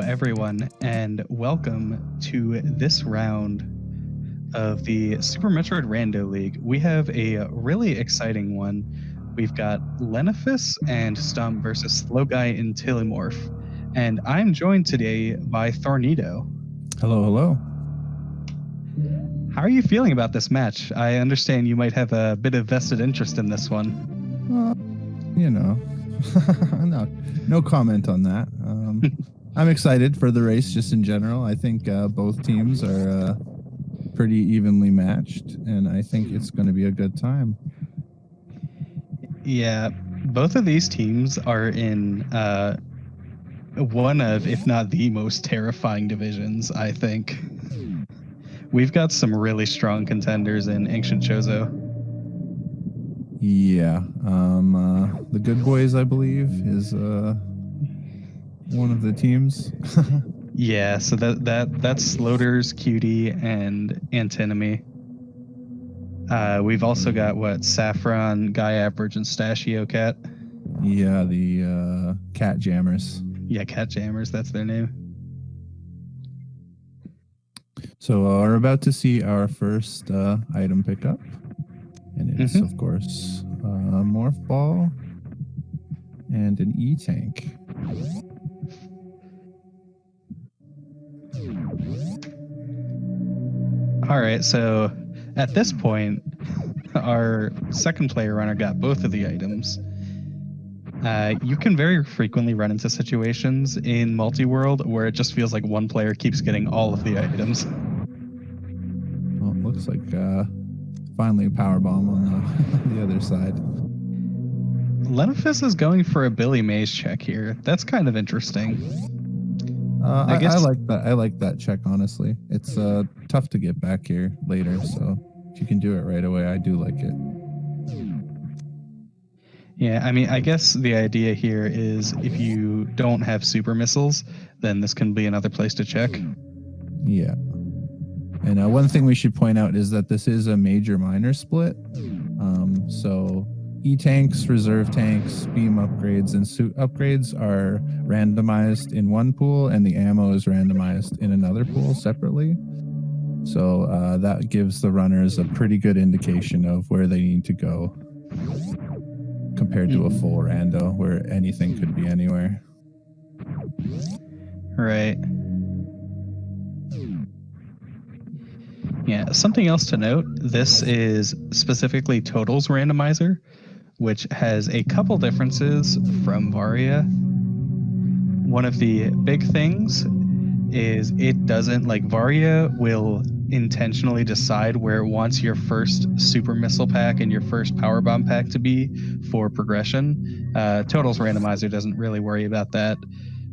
everyone, and welcome to this round of the Super Metroid Rando League. We have a really exciting one. We've got Lenifus and Stump versus Slow Guy and Tillimorph. And I'm joined today by Thornito. Hello, hello. How are you feeling about this match? I understand you might have a bit of vested interest in this one. No comment on that. I'm excited for the race just in general. I think both teams are pretty evenly matched, and I think it's going to be a good time. Yeah, both of these teams are in one of, if not the most terrifying divisions, I think. We've got some really strong contenders in Ancient Chozo. Yeah, the Good Boys, I believe, is one of the teams. Yeah, so that's Sloders, Cutie, and Antinomy. We've also got Saffron, Guy Average, and Stachio Cat. Yeah, the Cat Jammers. Yeah, Cat Jammers, that's their name. So we're about to see our first item pickup, and it's of course a Morph Ball and an E-Tank. All right, so at this point, our second player runner got both of the items. You can very frequently run into situations in multi-world where it just feels like one player keeps getting all of the items. Well, it looks like finally a power bomb on the other side. Lenifus is going for a Billy Mays check here. That's kind of interesting. I like that. I like that check, honestly. It's tough to get back here later, so if you can do it right away, I do like it. Yeah, I mean, I guess the idea here is if you don't have super missiles, then this can be another place to check. Yeah. And one thing we should point out is that this is a major-minor split. So E-tanks, reserve tanks, beam upgrades, and suit upgrades are randomized in one pool, and the ammo is randomized in another pool separately. So that gives the runners a pretty good indication of where they need to go compared to a full rando where anything could be anywhere. Right. Yeah, something else to note, this is specifically Totals Randomizer, which has a couple differences from Varia. One of the big things is it doesn't, like, Varia will intentionally decide where it wants your first super missile pack and your first power bomb pack to be for progression. Totals Randomizer doesn't really worry about that.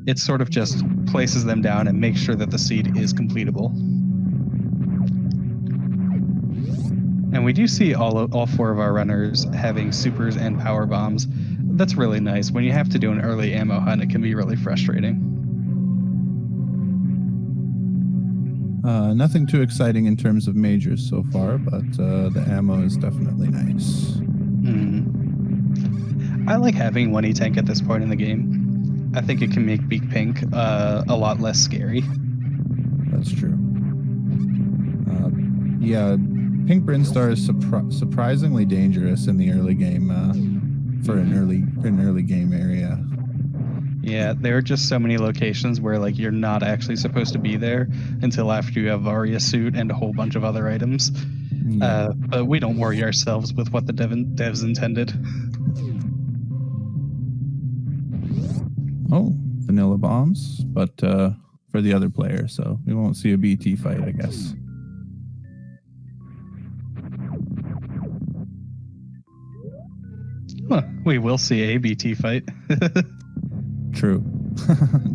It sort of just places them down and makes sure that the seed is completable. And we do see all four of our runners having supers and power bombs. That's really nice. When you have to do an early ammo hunt, it can be really frustrating. Nothing too exciting in terms of majors so far, but the ammo is definitely nice. I like having one E-tank at this point in the game. I think it can make Beak Pink a lot less scary. That's true. Yeah, Pink Brinstar is surprisingly dangerous in the early game for an early game area. Yeah, there are just so many locations where, like, you're not actually supposed to be there until after you have Varia suit and a whole bunch of other items. Yeah. But we don't worry ourselves with what the devs intended. Oh, vanilla bombs, but for the other player, so we won't see a BT fight, I guess. Huh, we will see a BT fight. True.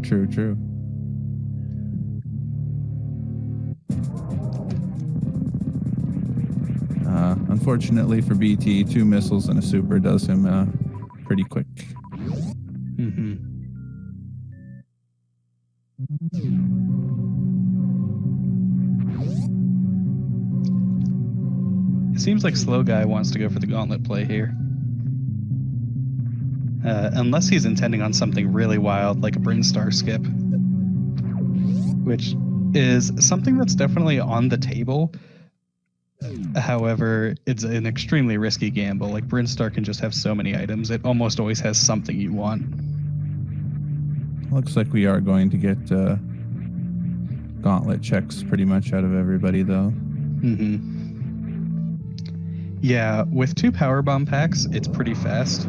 True. Unfortunately for BT, 2 missiles and a super does him pretty quick. It seems like Slow Guy wants to go for the gauntlet play here. Unless he's intending on something really wild, like a Brinstar skip. which is something that's definitely on the table. However, it's an extremely risky gamble. Like Brinstar can just have so many items; it almost always has something you want. Looks like we are going to get gauntlet checks pretty much out of everybody, though. Yeah, with 2 power bomb packs, it's pretty fast.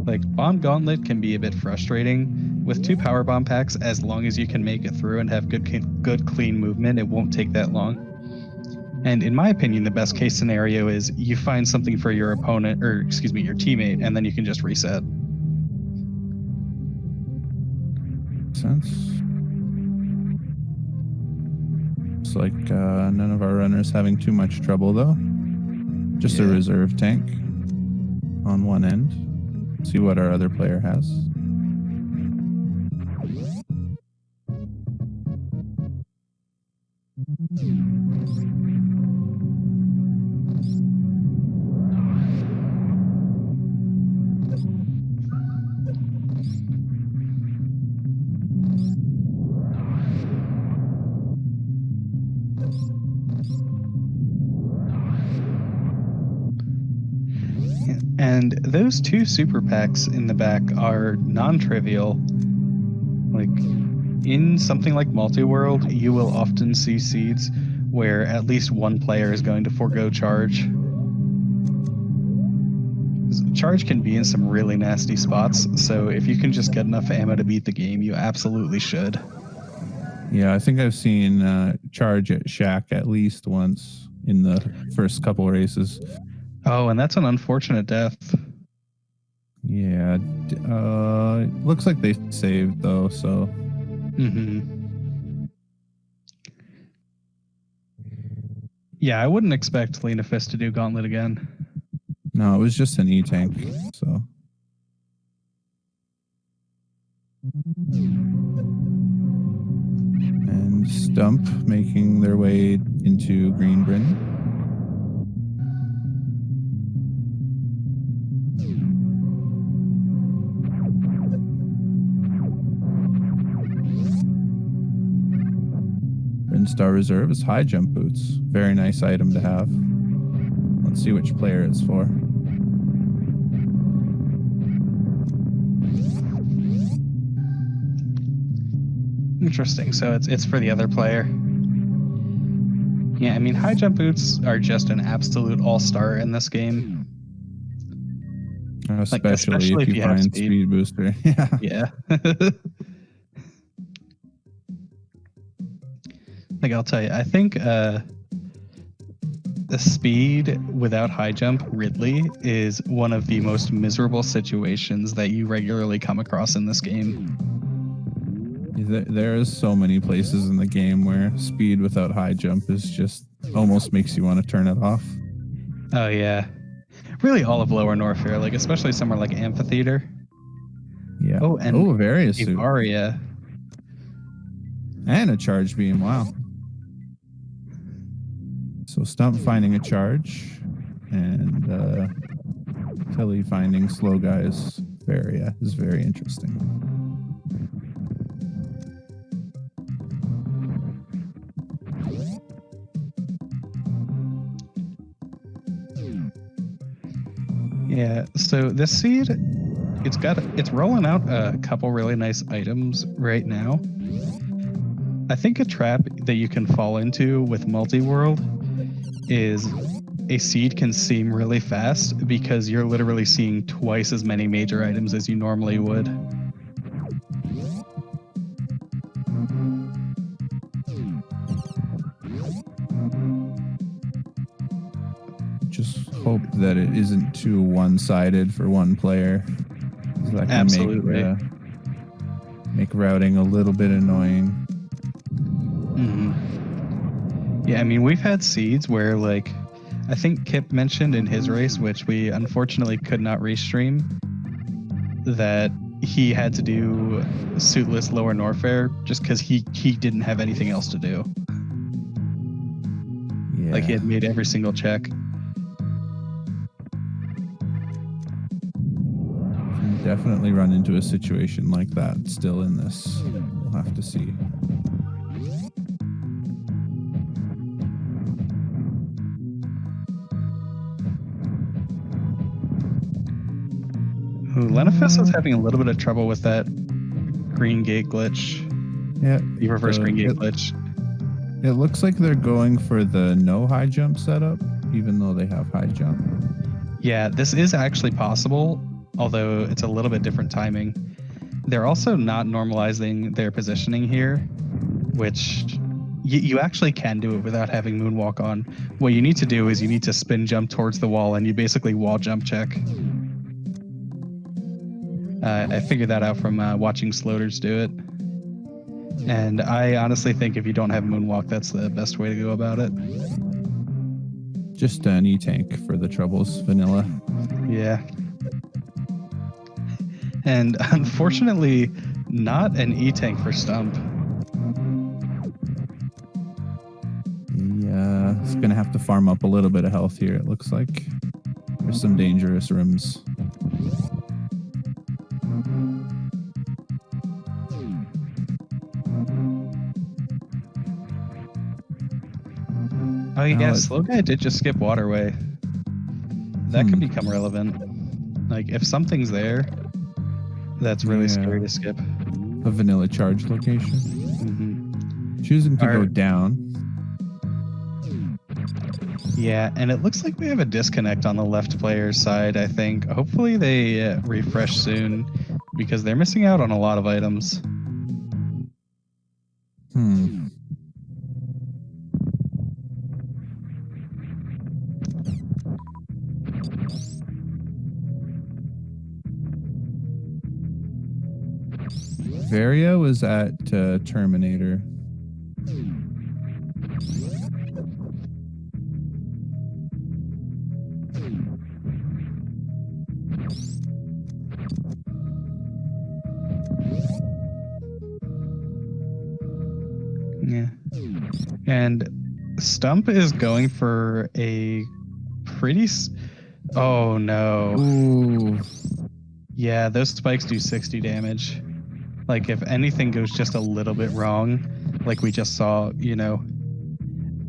Like bomb gauntlet can be a bit frustrating. With 2 power bomb packs, as long as you can make it through and have good clean movement, it won't take that long. And in my opinion, the best case scenario is you find something for your opponent, or excuse me, your teammate, and then you can just reset. Sense. Looks like none of our runners having too much trouble, though. Just a reserve tank on one end. See what our other player has. And those 2 super packs in the back are non-trivial. Like in something like multi-world, you will often see seeds where at least one player is going to forego charge. Charge can be in some really nasty spots, so if you can just get enough ammo to beat the game, you absolutely should. Yeah, I think I've seen charge at Shack at least once in the first couple races. Oh, and that's an unfortunate death. Yeah, looks like they saved though, so. Yeah, I wouldn't expect Lena Fist to do Gauntlet again. No, it was just an E-tank, so. And Stump making their way into Green Bryn. Star Reserve is high jump boots. Very nice item to have. Let's see which player it's for. Interesting. So it's for the other player. Yeah, I mean, high jump boots are just an absolute all-star in this game. Especially if you find speed booster. Yeah. Like, I'll tell you, I think the speed without high jump Ridley is one of the most miserable situations that you regularly come across in this game. There is so many places in the game where speed without high jump is just almost makes you want to turn it off. Oh, yeah. Really all of Lower Norfair, like especially somewhere like Amphitheater. Yeah. Oh, and various Varia. And a charge beam, wow. So Stump finding a charge, and Tilly finding slow guys. Varia is very interesting. Yeah, so this seed, it's rolling out a couple really nice items right now. I think a trap that you can fall into with multi-world is a seed can seem really fast because you're literally seeing twice as many major items as you normally would. Just hope that it isn't too one-sided for one player. That can Absolutely. make routing a little bit annoying. Yeah, I mean, we've had seeds where, like, I think Kip mentioned in his race, which we unfortunately could not restream, that he had to do suitless Lower Norfair just because he didn't have anything else to do. Yeah. Like, he had made every single check. Definitely run into a situation like that still in this. We'll have to see. Ooh, Lenifest is having a little bit of trouble with that green gate glitch. Yeah. The reverse green gate glitch. It looks like they're going for the no high jump setup, even though they have high jump. Yeah, this is actually possible, although it's a little bit different timing. They're also not normalizing their positioning here, which you actually can do it without having Moonwalk on. What you need to do is you need to spin jump towards the wall, and you basically wall jump check. I figured that out from watching Sloters do it. And I honestly think if you don't have Moonwalk, that's the best way to go about it. Just an E-tank for the troubles, vanilla. Yeah. And unfortunately, not an E-tank for Stump. Yeah, it's going to have to farm up a little bit of health here, it looks like. There's some dangerous rooms. Oh yeah, Slow Guy did just skip Waterway. That could become relevant. Like, if something's there, that's really scary to skip. A vanilla charge location. Mm-hmm. Choosing to go down. Yeah, and it looks like we have a disconnect on the left player's side, I think. Hopefully they refresh soon, because they're missing out on a lot of items. Varia was at Terminator. Yeah. And Stump is going for a pretty... Oh, no. Ooh. Yeah, those spikes do 60 damage. Like, if anything goes just a little bit wrong, like we just saw, you know,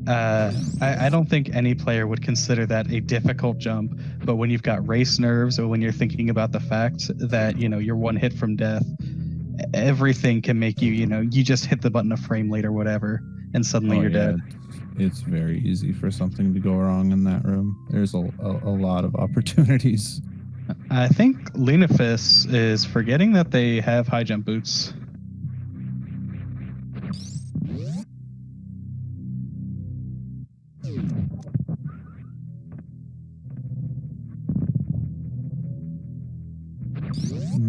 I don't think any player would consider that a difficult jump, but when you've got race nerves, or when you're thinking about the fact that, you know, you're one hit from death, everything can make you, you know, you just hit the button a frame late or whatever, and suddenly you're dead. It's very easy for something to go wrong in that room. There's a lot of opportunities. I think Lunafis is forgetting that they have high jump boots.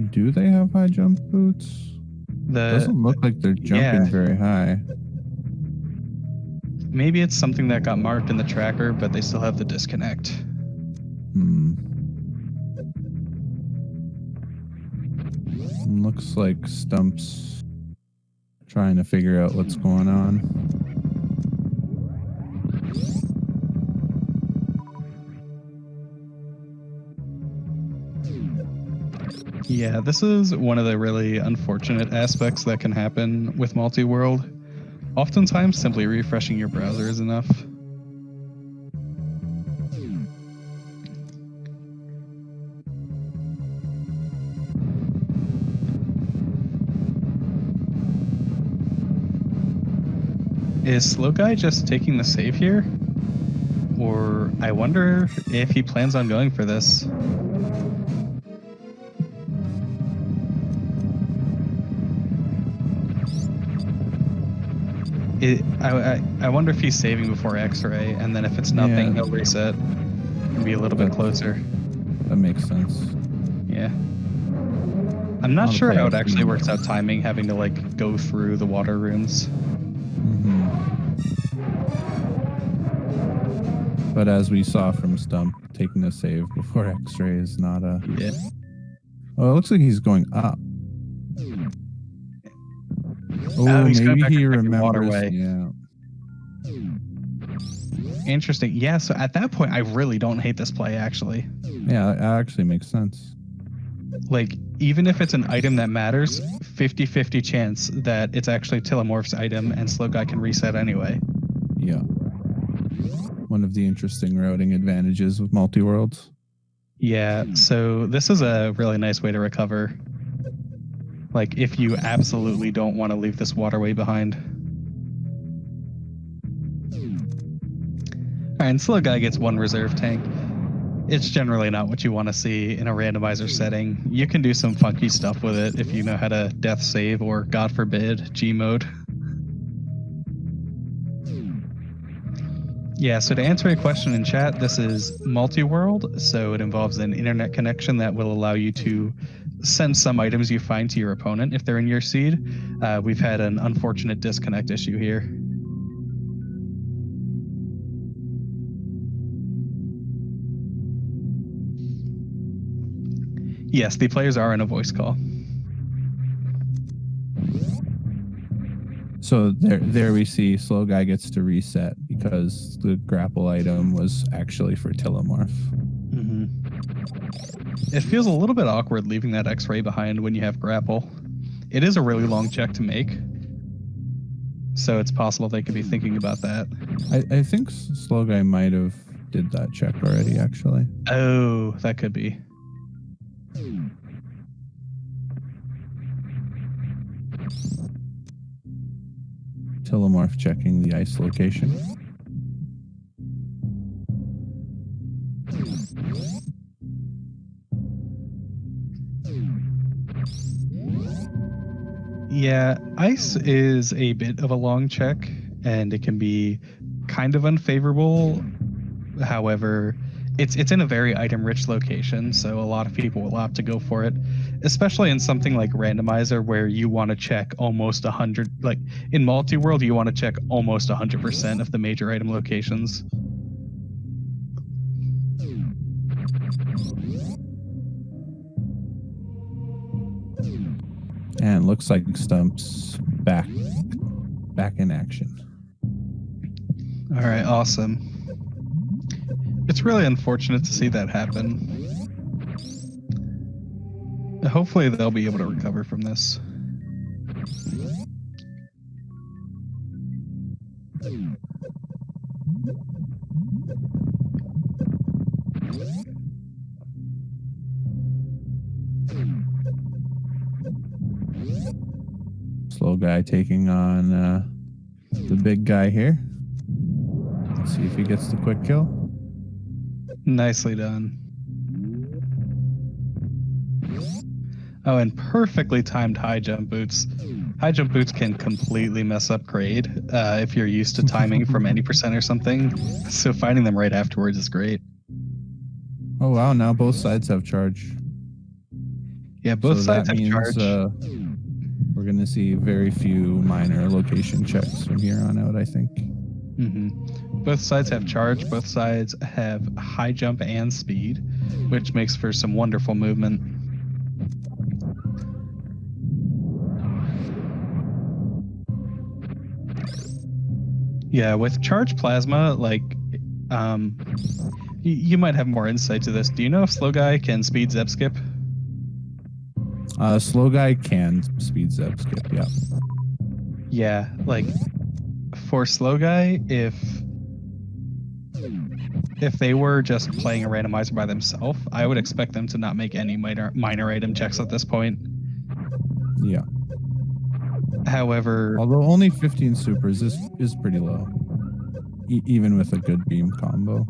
Do they have high jump boots? Doesn't look like they're jumping very high. Maybe it's something that got marked in the tracker, but they still have the disconnect. Looks like Stump's trying to figure out what's going on. Yeah, this is one of the really unfortunate aspects that can happen with multi-world. Oftentimes, simply refreshing your browser is enough. Is Slow Guy just taking the save here? Or I wonder if he plans on going for this. I wonder if he's saving before X-ray, and then if it's nothing, he'll reset and be a little bit closer. That makes sense. Yeah. I'm not sure how it actually works out timing, having to like go through the water rooms. But as we saw from Stump, taking a save before X-ray is not a... Yeah. Oh, it looks like he's going up. Oh, maybe he remembers. Waterway. Yeah. Interesting. Yeah, so at that point, I really don't hate this play, actually. Yeah, that actually makes sense. Like, even if it's an item that matters, 50-50 chance that it's actually Telemorph's item and Slow Guy can reset anyway. Yeah. One of the interesting routing advantages of multi-worlds. Yeah, so this is a really nice way to recover. Like, if you absolutely don't want to leave this waterway behind. Alright, and Slow Guy gets 1 reserve tank. It's generally not what you want to see in a randomizer setting. You can do some funky stuff with it if you know how to death save or, God forbid, G mode. Yeah, so to answer a question in chat, this is multi-world, so it involves an internet connection that will allow you to send some items you find to your opponent if they're in your seed. We've had an unfortunate disconnect issue here. Yes, the players are in a voice call. So there we see Slow Guy gets to reset because the grapple item was actually for Telomorph. Mm-hmm. It feels a little bit awkward leaving that X-ray behind when you have grapple. It is a really long check to make, so it's possible they could be thinking about that. I think Slow Guy might have did that check already, actually. Oh, that could be. Telomorph checking the ice location. Yeah, ice is a bit of a long check, and it can be kind of unfavorable. However, it's in a very item-rich location, so a lot of people will opt to go for it, especially in something like Randomizer, where you want to check almost 100. Like in multi-world, you want to check almost 100% of the major item locations. And looks like Stump's back in action. All right, awesome. It's really unfortunate to see that happen. Hopefully they'll be able to recover from this. Slow Guy taking on the big guy here. Let's see if he gets the quick kill. Nicely done. Oh, and perfectly timed high jump boots. High jump boots can completely mess up grade if you're used to timing from any percent or something. So finding them right afterwards is great. Oh wow! Now both sides have charge. Yeah, both sides that have means, charge. We're gonna see very few minor location checks from here on out, I think. Mm-hmm. Both sides have charge. Both sides have high jump and speed, which makes for some wonderful movement. Yeah, with charge plasma, like, you might have more insight to this. Do you know if Slow Guy can speed zep skip? Slow Guy can speed zep skip, yeah. Yeah, like, for Slow Guy, if they were just playing a randomizer by themselves, I would expect them to not make any minor item checks at this point. Yeah. However, although only 15 supers is pretty low, even with a good beam combo.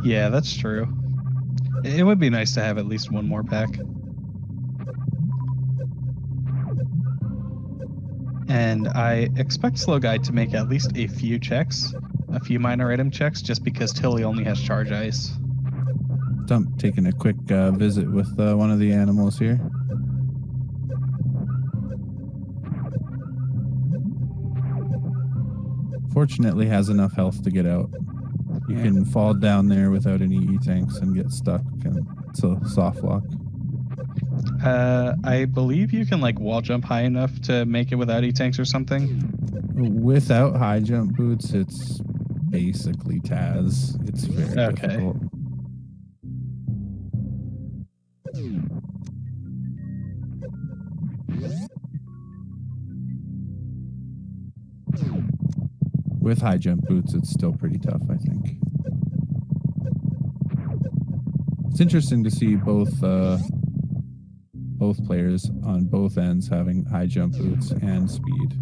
Yeah, that's true. It would be nice to have at least one more pack. And I expect Slow Guy to make at least a few checks, a few minor item checks, just because Tilly only has charge ice. Stump taking a quick visit with one of the animals here. Fortunately has enough health to get out. You can fall down there without any E-tanks and get stuck, and it's a soft lock. I believe you can like wall jump high enough to make it without E-tanks or something. Without high jump boots, it's basically Taz. It's very difficult. With high jump boots, it's still pretty tough, I think. It's interesting to see both players on both ends having high jump boots and speed.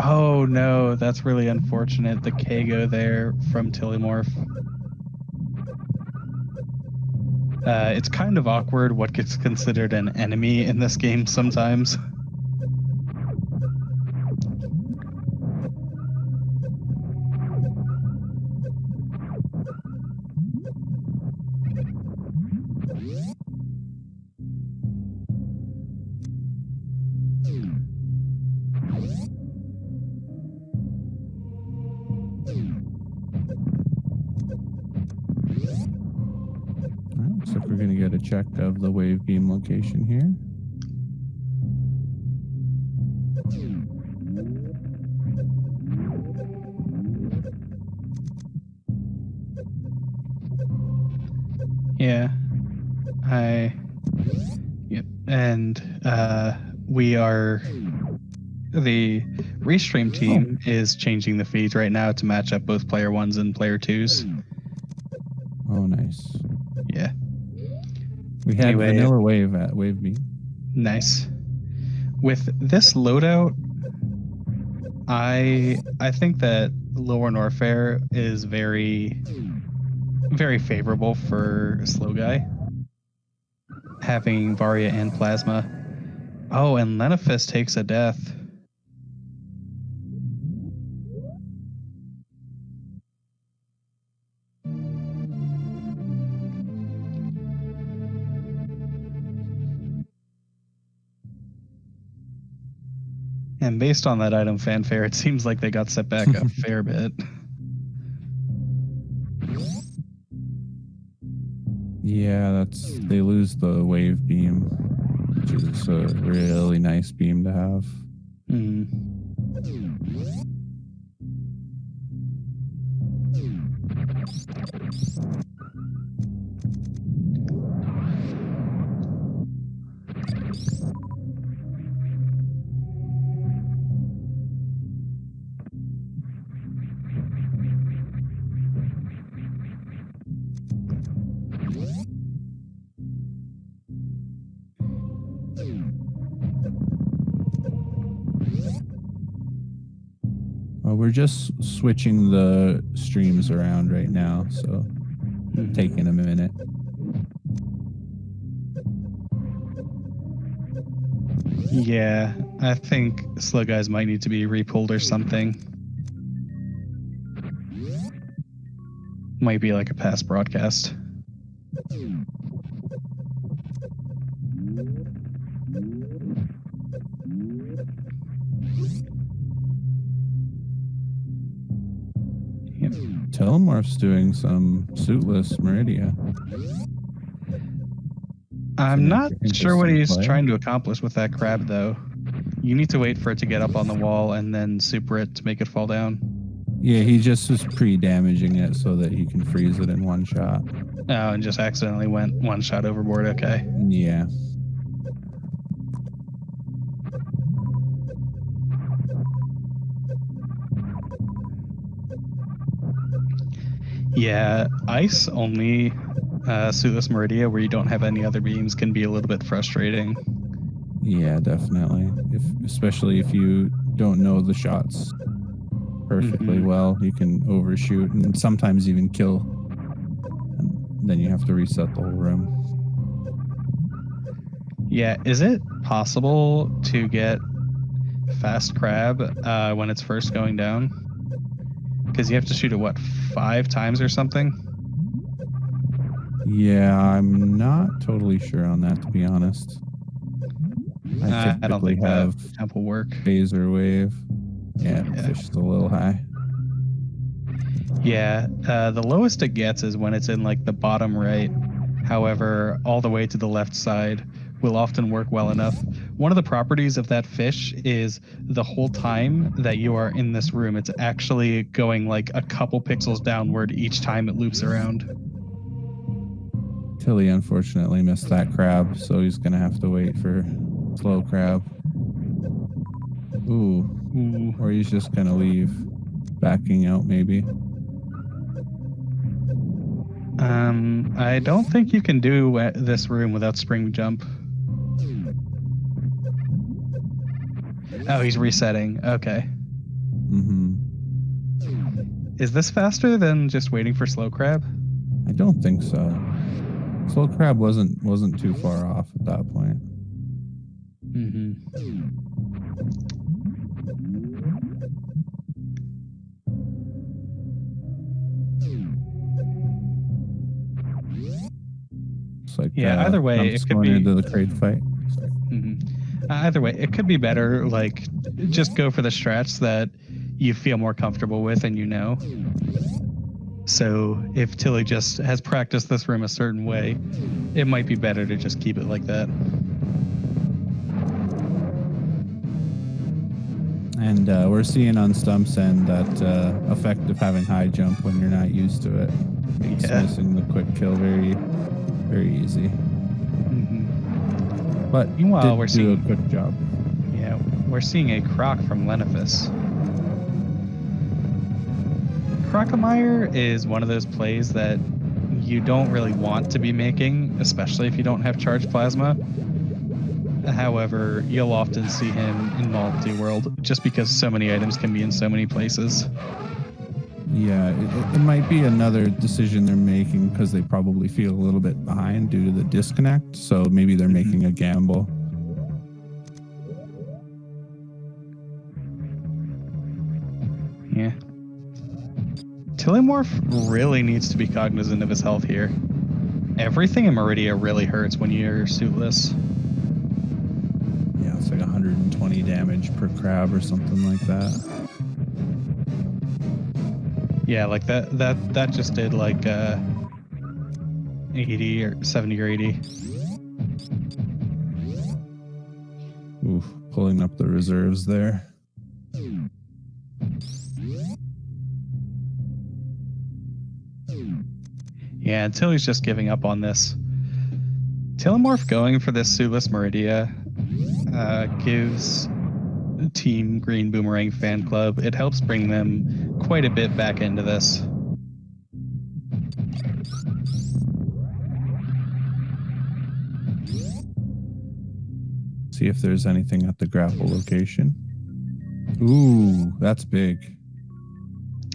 Oh no, that's really unfortunate. The Kago there from Tillymorph. It's kind of awkward what gets considered an enemy in this game sometimes. Looks like we're going to get a check of the wave beam location here. Yeah. Yep. And we are... The Restream team is changing the feeds right now to match up both player 1s and player 2s. Oh, nice. Yeah. We had vanilla wave at wave beam. Nice. With this loadout, I think that Lower Norfair is very, very favorable for Slow Guy. Having Varia and Plasma. Oh, and Lenifest takes a death. And based on that item fanfare, it seems like they got set back a fair bit. Yeah, they lose the wave beam, which is a really nice beam to have. We're just switching the streams around right now, so taking a minute. Yeah, I think Slow Guys might need to be repulled or something. Might be like a past broadcast. Telemorph's doing some suitless Meridia. I'm not sure what he's trying to accomplish with that crab, though. You need to wait for it to get up on the wall and then super it to make it fall down. Yeah, he just is pre-damaging it so that he can freeze it in one shot. Oh, and just accidentally went one shot overboard. Okay. Yeah. Yeah, ice only suitless Meridia where you don't have any other beams can be a little bit frustrating. Yeah, definitely. Especially if you don't know the shots perfectly well, you can overshoot and sometimes even kill. And then you have to reset the whole room. Yeah, is it possible to get fast crab when it's first going down? Because you have to shoot it, what, 5 times or something? Yeah, I'm not totally sure on that, to be honest. I don't think that will work. Phaser wave. Yeah, fish is a little high. Yeah, the lowest it gets is when it's in like the bottom right. However, all the way to the left side will often work well enough. One of the properties of that fish is the whole time that you are in this room, it's actually going like a couple pixels downward each time it loops around. Tilly unfortunately missed that crab, so he's going to have to wait for slow crab. Ooh. Or he's just going to leave, backing out maybe. I don't think you can do this room without spring jump. Oh, he's resetting. Okay. Mm-hmm. Is this faster than just waiting for slow crab? I don't think so. Slow crab wasn't too far off at that point. Mm-hmm. It's like Either way, it could going be into the crate fight. Either way, it could be better. Like, just go for the strats that you feel more comfortable with and you know. So if Tilly just has practiced this room a certain way, it might be better to just keep it like that. And we're seeing on Stump's end that effect of having high jump when you're not used to it makes missing the quick kill very, very easy. But meanwhile, we're seeing a quick job. Yeah, we're seeing a croc from Lenifus. Crocomire is one of those plays that you don't really want to be making, especially if you don't have charged plasma. However, you'll often see him in multi-world just because so many items can be in so many places. Yeah, it might be another decision they're making because they probably feel a little bit behind due to the disconnect. So maybe they're making a gamble. Yeah. Tillimorph really needs to be cognizant of his health here. Everything in Meridia really hurts when you're suitless. Yeah, it's like 120 damage per crab or something like that. Yeah, like that just did like 80 or 70 or 80. Oof, pulling up the reserves there. Yeah, until he's just giving up on this. Tillimorph going for this suitless Meridia gives Team Green Boomerang fan club, it helps bring them quite a bit back into this. See if there's anything at the grapple location. Ooh, that's big.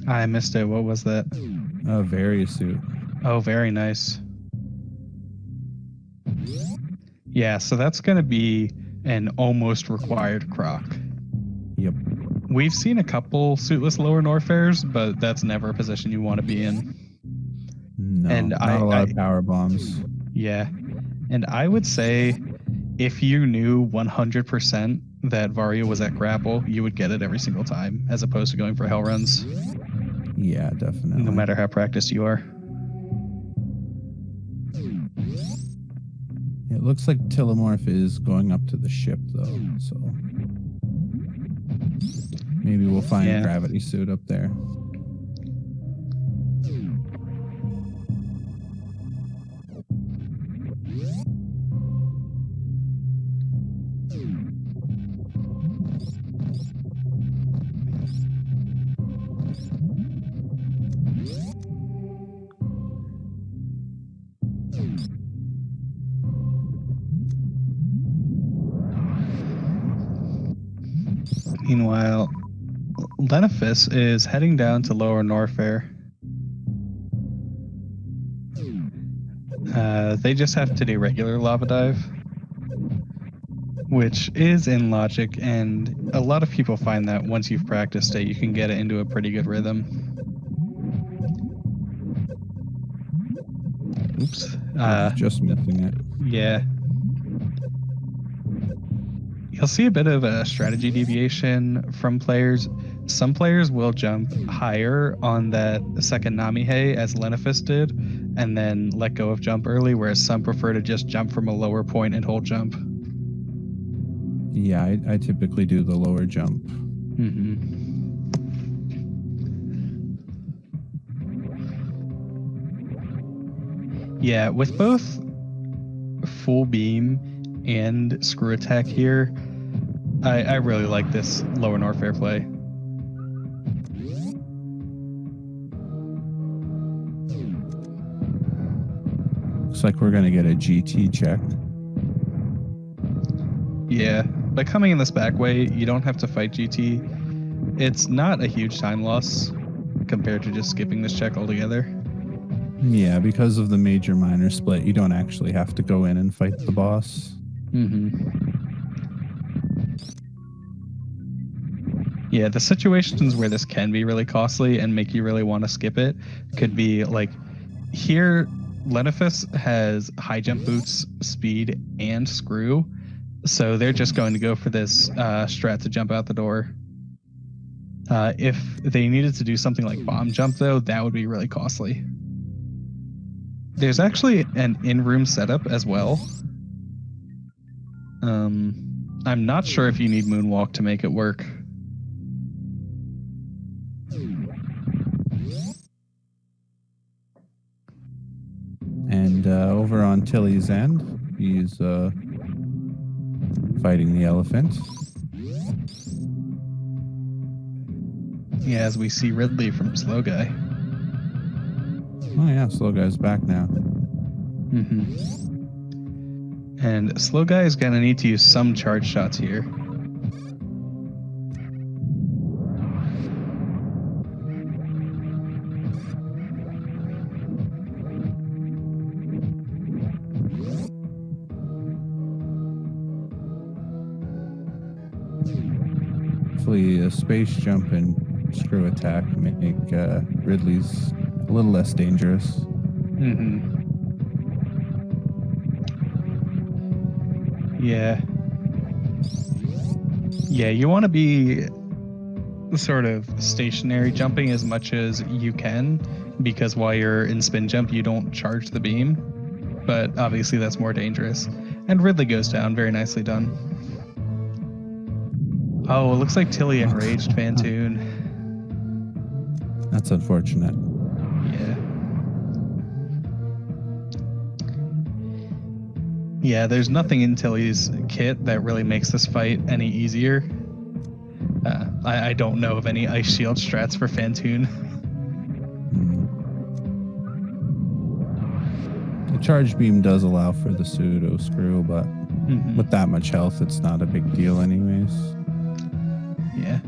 I missed it. What was that? A Variasuit. Oh, very nice. Yeah, so that's going to be an almost required croc. Yep. We've seen a couple suitless lower Norfairs, but that's never a position you want to be in. No, and not a lot of power bombs. Yeah, and I would say if you knew 100% that Varia was at grapple, you would get it every single time, as opposed to going for hell runs. Yeah, definitely. No matter how practiced you are. It looks like Tillimorph is going up to the ship, though, so maybe we'll find a gravity suit up there. Meanwhile, Lenifus is heading down to Lower Norfair. They just have to do regular lava dive, which is in logic, and a lot of people find that once you've practiced it, you can get it into a pretty good rhythm. Oops. Just missing it. Yeah. You'll see a bit of a strategy deviation from players. Some players will jump higher on that second Namihei as Lenifus did, and then let go of jump early, whereas some prefer to just jump from a lower point and hold jump. Yeah, I typically do the lower jump. Yeah, with both full beam and screw attack here, I really like this Lower Norfair play. Looks like we're going to get a GT check. Yeah, by coming in this back way, you don't have to fight GT. It's not a huge time loss compared to just skipping this check altogether. Yeah, because of the major minor split, you don't actually have to go in and fight the boss. Yeah, the situations where this can be really costly and make you really want to skip it could be like here, Lenifus has high jump boots, speed, and screw. So they're just going to go for this strat to jump out the door. If they needed to do something like bomb jump, though, that would be really costly. There's actually an in-room setup as well. I'm not sure if you need moonwalk to make it work. And over on Tilly's end, he's fighting the elephant. Yeah, as we see Ridley from Slow Guy. Oh yeah, Slow Guy's back now. And Slow Guy is going to need to use some charge shots here. Hopefully a space jump and screw attack make Ridley's a little less dangerous. Yeah. Yeah, you want to be sort of stationary jumping as much as you can, because while you're in spin jump, you don't charge the beam. But obviously that's more dangerous. And Ridley goes down. Very nicely done. Oh, it looks like Tilly enraged Fantoon. That's unfortunate. Yeah. Yeah, there's nothing in Tilly's kit that really makes this fight any easier. I don't know of any ice shield strats for Fantoon. The charge beam does allow for the pseudo screw, but with that much health, it's not a big deal anyways. Yeah.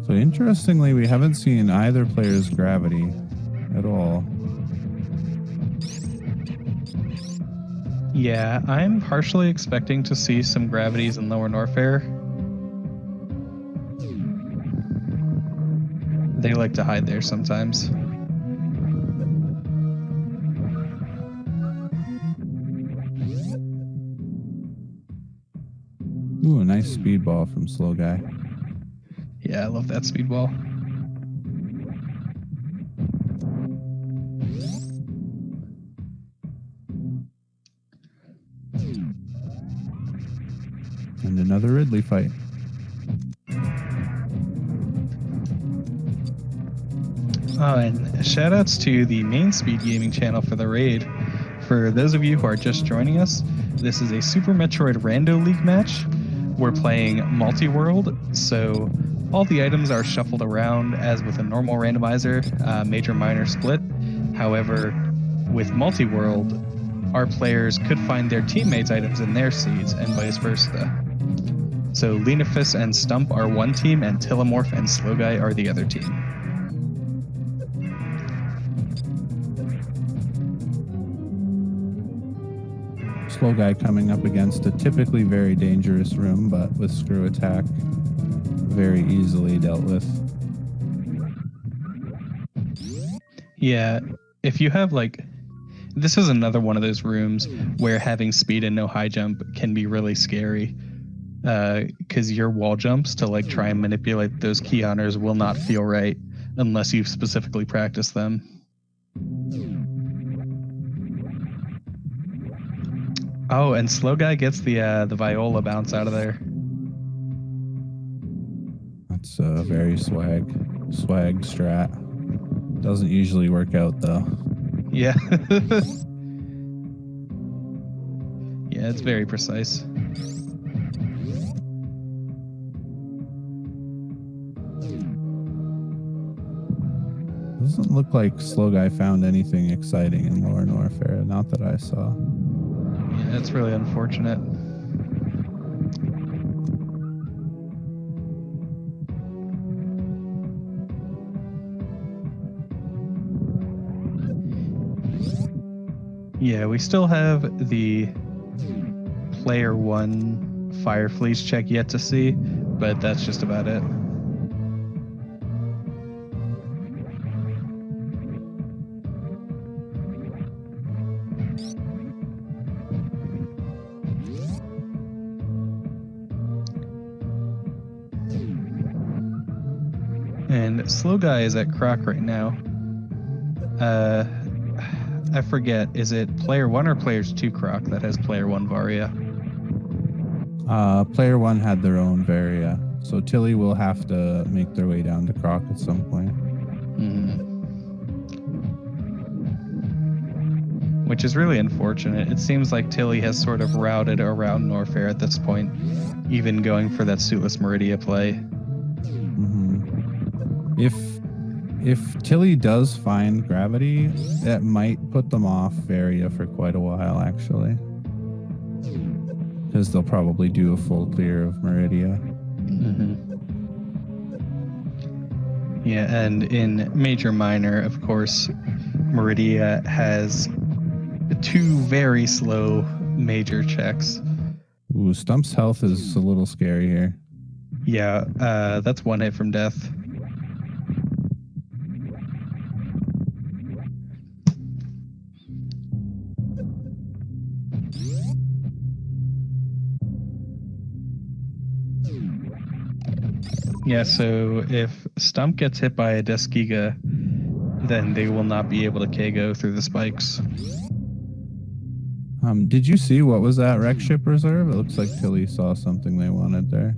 So interestingly, we haven't seen either player's gravity at all. Yeah, I'm partially expecting to see some gravities in Lower Norfair. They like to hide there sometimes. Ooh, a nice speedball from Slow Guy. Yeah, I love that speedball. And another Ridley fight. Oh, and shoutouts to the main Speed Gaming channel for the raid. For those of you who are just joining us, this is a Super Metroid Rando League match. We're playing multi-world, so all the items are shuffled around as with a normal randomizer, major-minor split. However, with multi-world, our players could find their teammates' items in their seeds and vice versa. So Lenifus and Stump are one team, and Tillamorph and Slow Guy are the other team. Slow Guy coming up against a typically very dangerous room, but with screw attack, very easily dealt with. Yeah, if you have this is another one of those rooms where having speed and no high jump can be really scary, because your wall jumps to try and manipulate those key honors will not feel right unless you've specifically practiced them. Oh, and Slow Guy gets the Viola bounce out of there. That's a very swag strat. Doesn't usually work out though. Yeah. Yeah, it's very precise. Doesn't look like Slow Guy found anything exciting in Lower Norfair. Not that I saw. Yeah, it's really unfortunate. Yeah, we still have the player 1 Fire Fleece check yet to see, but that's just about it. And Slow Guy is at Croc right now. I forget, is it player 1 or players 2 Croc that has player 1 Varia? Player 1 had their own Varia, so Tilly will have to make their way down to Croc at some point. Which is really unfortunate. It seems like Tilly has sort of routed around Norfair at this point, even going for that Suitless Meridia play. If Tilly does find Gravity, that might put them off Varia for quite a while, actually. Because they'll probably do a full clear of Meridia. Yeah, and in Major Minor, of course, Meridia has 2 very slow major checks. Ooh, Stump's health is a little scary here. Yeah, that's 1 hit from death. Yeah, so if Stump gets hit by a Deskiga, then they will not be able to KO through the spikes. Did you see what was that wreck ship reserve? It looks like Tilly saw something they wanted there.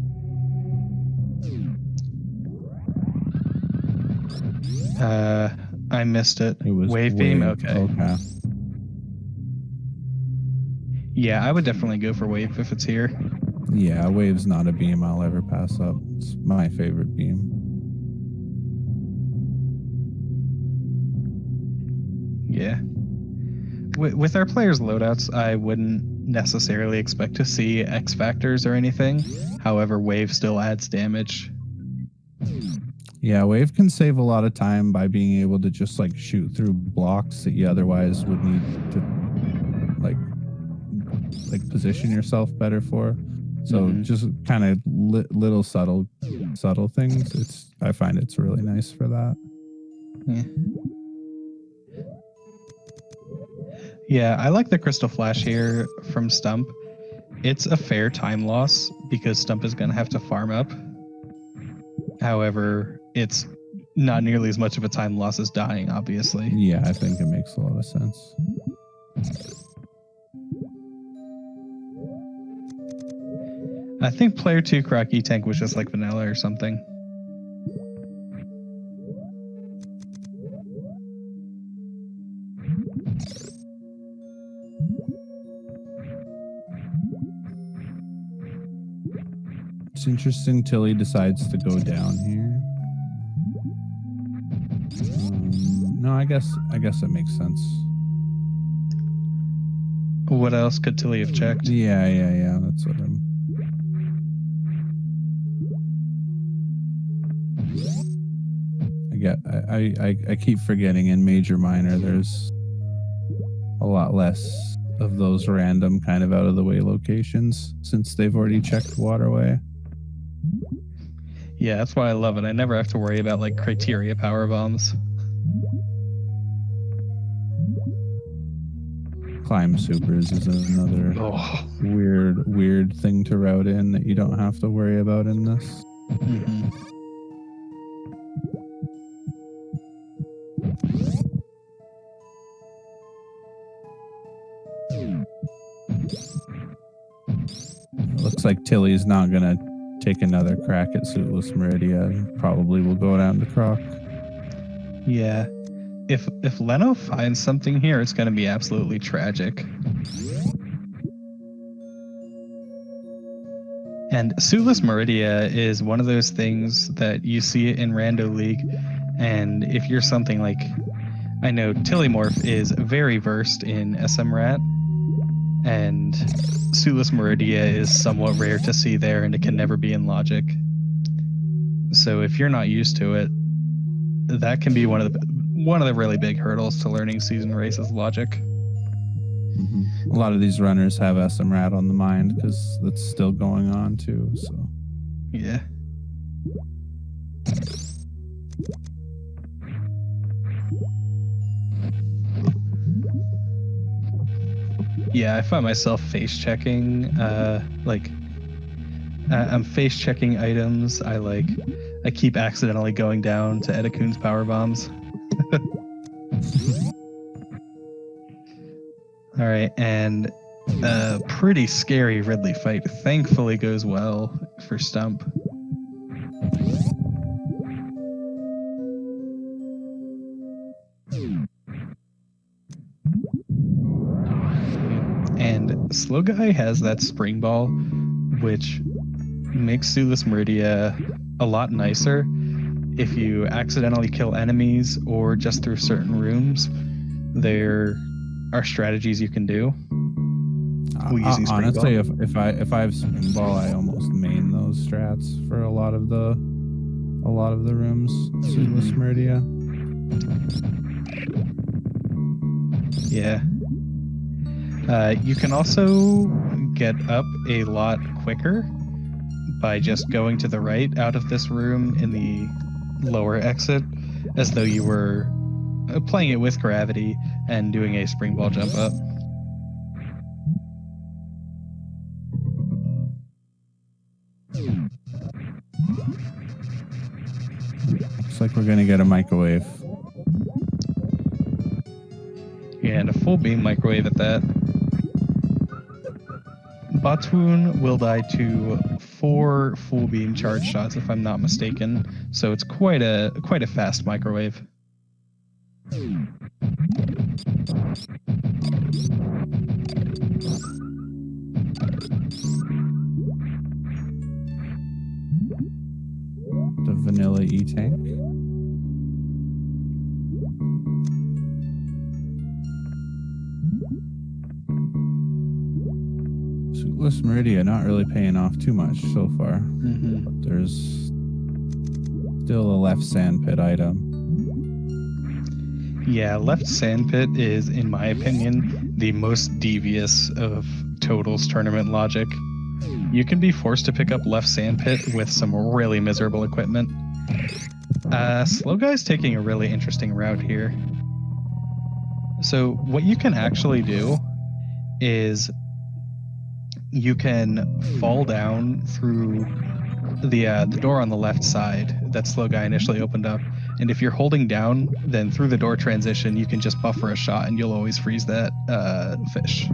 I missed it. It was Wave beam? Okay. Yeah, I would definitely go for wave if it's here. Yeah, wave's not a beam I'll ever pass up. It's my favorite beam. Yeah. With our players' loadouts, I wouldn't necessarily expect to see X factors or anything. However, wave still adds damage. Yeah, wave can save a lot of time by being able to just like shoot through blocks that you otherwise would need to like position yourself better for. So just kind of little subtle things. I find it's really nice for that. Yeah, I like the Crystal Flash here from Stump. It's a fair time loss because Stump is going to have to farm up. However, it's not nearly as much of a time loss as dying, obviously. Yeah, I think it makes a lot of sense. I think player 2 Croc E-Tank was just like vanilla or something. It's interesting Tilly decides to go down here. No, I guess it makes sense. What else could Tilly have checked? Yeah. That's what I'm... I keep forgetting in Major Minor there's a lot less of those random kind of out of the way locations since they've already checked Waterway. Yeah, that's why I love it. I never have to worry about like criteria power bombs. Climb supers is another weird thing to route in that you don't have to worry about in this. Looks like Tilly's not gonna take another crack at Suitless Meridia and probably will go down to Croc. Yeah. If Leno finds something here, it's gonna be absolutely tragic. And Suitless Meridia is one of those things that you see it in Rando League And if you're something like, I know Tillymorph is very versed in SMRAT, and Suitless Meridia is somewhat rare to see there, and it can never be in Logic. So if you're not used to it, that can be one of the really big hurdles to learning Season Races Logic. Mm-hmm. A lot of these runners have SMRAT on the mind because that's still going on too. So yeah. Yeah, I find myself face checking. I'm face checking items. I keep accidentally going down to Edakun's power bombs. All right, and a pretty scary Ridley fight thankfully goes well for Stump. And Slow Guy has that spring ball, which makes Suitless Meridia a lot nicer. If you accidentally kill enemies or just through certain rooms, there are strategies you can do. Honestly, if I have spring ball, I almost main those strats for a lot of the rooms. Suitless Meridia. Yeah. You can also get up a lot quicker by just going to the right out of this room in the lower exit, as though you were playing it with gravity and doing a spring ball jump up. Looks like we're gonna get a microwave. Yeah, and a full beam microwave at that. Batoon will die to 4 full beam charge shots, if I'm not mistaken. So it's quite a fast microwave. The vanilla E-Tank. Suitless Meridia not really paying off too much so far. Mm-hmm. But there's still a left sandpit item. Yeah, left sandpit is, in my opinion, the most devious of Total's tournament logic. You can be forced to pick up left sandpit with some really miserable equipment. Slow Guy's taking a really interesting route here. So what you can actually do is you can fall down through the door on the left side that Slow Guy initially opened up. And if you're holding down, then through the door transition, you can just buffer a shot and you'll always freeze that fish.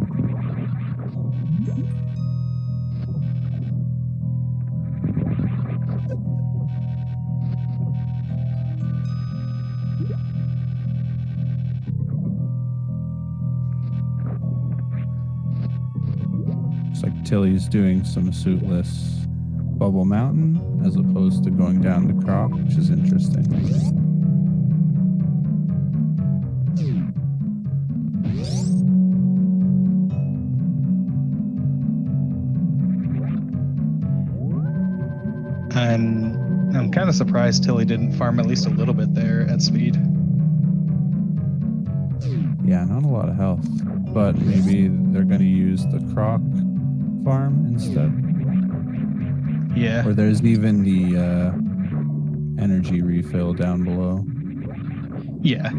Looks like Tilly's doing some suitless Bubble Mountain as opposed to going down the Croc, which is interesting. I'm kind of surprised Tilly didn't farm at least a little bit there at speed. Yeah, not a lot of health, but maybe they're going to use the Croc farm instead. Yeah. Or there's even the energy refill down below. Yeah.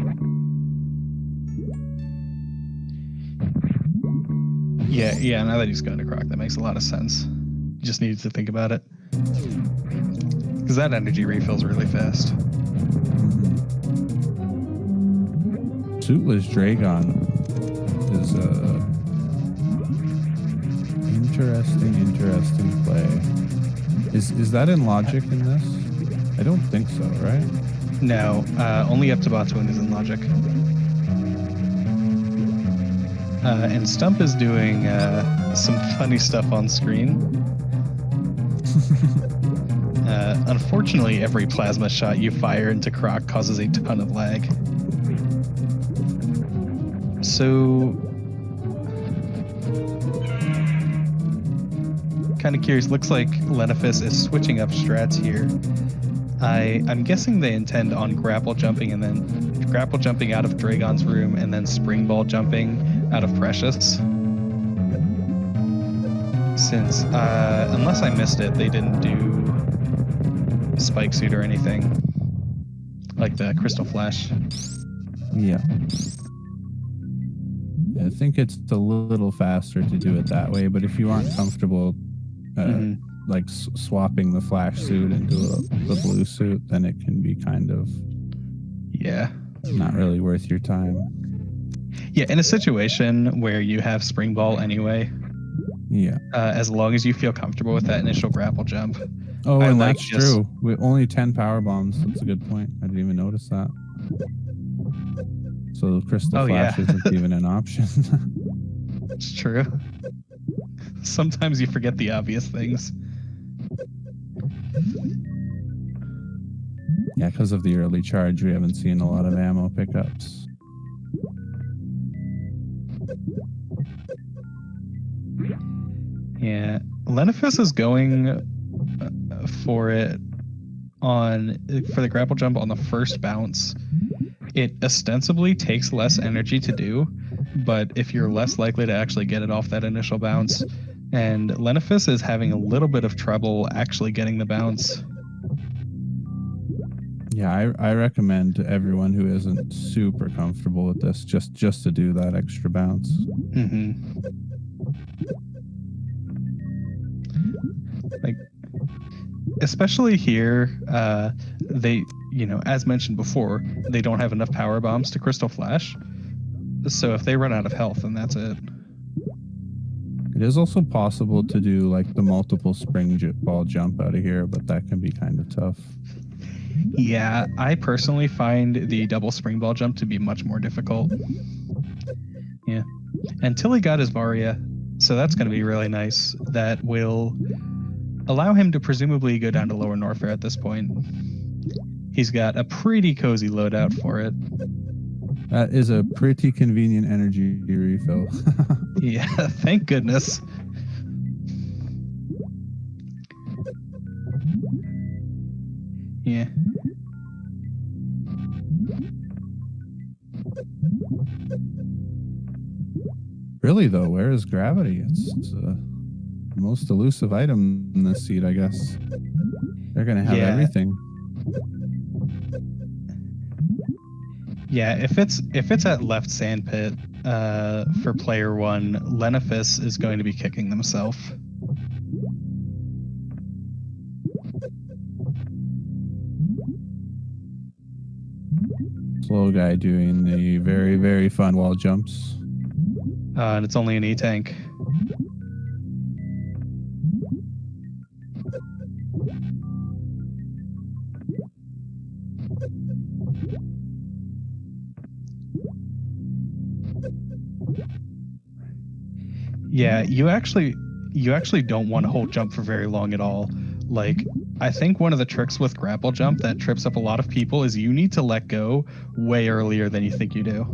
Yeah, now that he's going to Croc, that makes a lot of sense. You just needed to think about it. Because that energy refills really fast. Suitless Dragon is a interesting play. Is that in Logic in this? I don't think so, right? No, only up to Batoon is in Logic. And Stump is doing some funny stuff on screen. Unfortunately, every plasma shot you fire into Croc causes a ton of lag. So, kind of curious. Looks like Lenifis is switching up strats here. I'm guessing they intend on grapple jumping and then grapple jumping out of Dragon's room and then spring ball jumping out of Precious. Since, unless I missed it, they didn't do Spike Suit or anything like the Crystal Flash. Yeah. I think it's a little faster to do it that way, but if you aren't comfortable like swapping the Flash suit into the blue suit, then it can be kind of not really worth your time. Yeah, in a situation where you have Spring Ball anyway, as long as you feel comfortable with that initial grapple jump. Oh, and that's true. With only 10 power bombs. That's a good point. I didn't even notice that. So the Crystal Flash isn't even an option. It's true. Sometimes you forget the obvious things. Yeah, because of the early charge, we haven't seen a lot of ammo pickups. Yeah, Lenifis is going for the grapple jump on the first bounce. It ostensibly takes less energy to do, but if you're less likely to actually get it off that initial bounce, and Lenifis is having a little bit of trouble actually getting the bounce. Yeah, I recommend to everyone who isn't super comfortable with this just to do that extra bounce. Like, especially here, they, as mentioned before, they don't have enough power bombs to Crystal Flash. So if they run out of health, then that's it. It is also possible to do like the multiple spring ball jump out of here, but that can be kind of tough. Yeah, I personally find the double spring ball jump to be much more difficult. Yeah. Until he got his Varia, so that's going to be really nice. That will allow him to presumably go down to Lower Norfair at this point. He's got a pretty cozy loadout for it. That is a pretty convenient energy refill. Yeah, thank goodness. Yeah. Really though, where is gravity? It's the most elusive item in this seed, I guess. They're gonna have everything. Yeah, if it's at left sandpit for player 1, Lenifis is going to be kicking themselves. Slow guy doing the very, very fun wall jumps. And it's only an E-tank. Yeah, you actually don't want to hold jump for very long at all. Like, I think one of the tricks with grapple jump that trips up a lot of people is you need to let go way earlier than you think you do.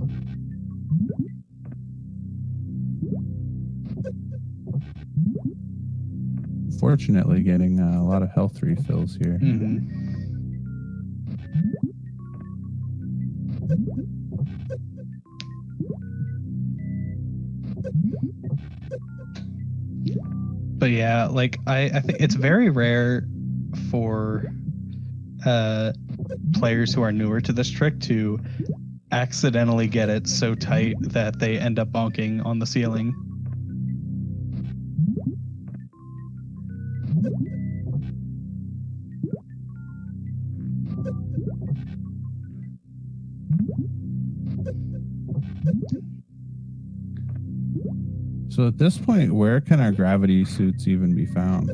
Fortunately, getting a lot of health refills here. But yeah, like I think it's very rare for players who are newer to this trick to accidentally get it so tight that they end up bonking on the ceiling. So at this point, where can our gravity suits even be found?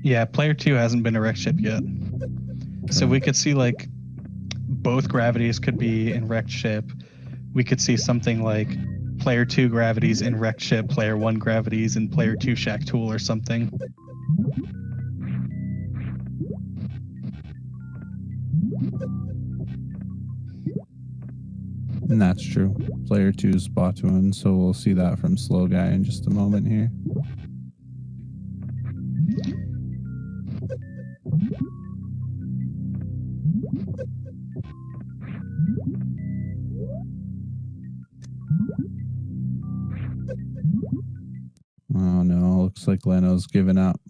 Yeah, player 2 hasn't been a wreck ship yet. So we could see like both gravities could be in wrecked ship. We could see something like player 2 gravities in wrecked ship, player 1 gravities in player 2 shack tool or something. And that's true. Player 2's Batuan, so we'll see that from Slow Guy in just a moment here. Oh no, looks like Leno's given up.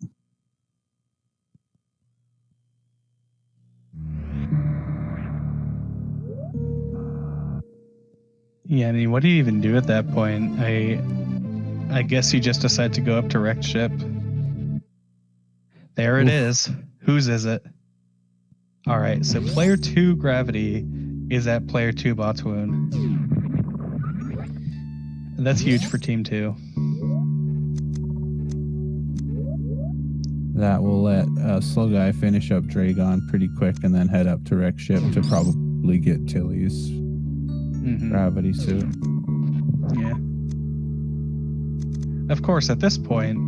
Yeah, I mean, what do you even do at that point? I guess you just decide to go up to wrecked ship. There it is. Whose is it? All right, so player 2 gravity is at player 2 Batuan. That's huge for team 2. That will let Slow Guy finish up Dragon pretty quick and then head up to wreck ship to probably get Tilly's gravity suit. Yeah. Of course, at this point,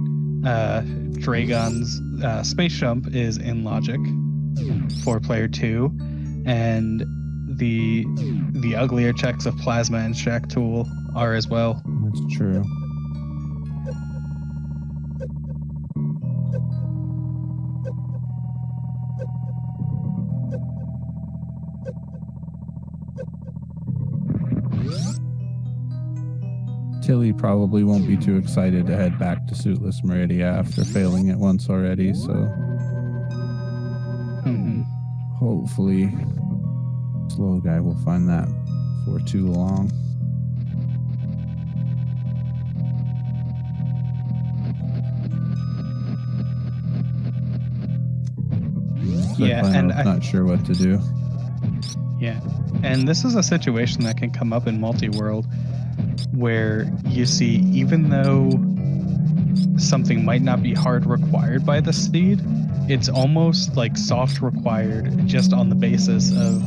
Dragon's space jump is in logic for player 2, and the uglier checks of Plasma and Shack Tool are as well. That's true. Tilly probably won't be too excited to head back to Suitless Meridia after failing it once already, so hopefully Slow Guy will find that before too long. Yeah, and I'm not sure what to do. Yeah, and this is a situation that can come up in multi-world where you see, even though something might not be hard required by the seed, it's almost like soft required just on the basis of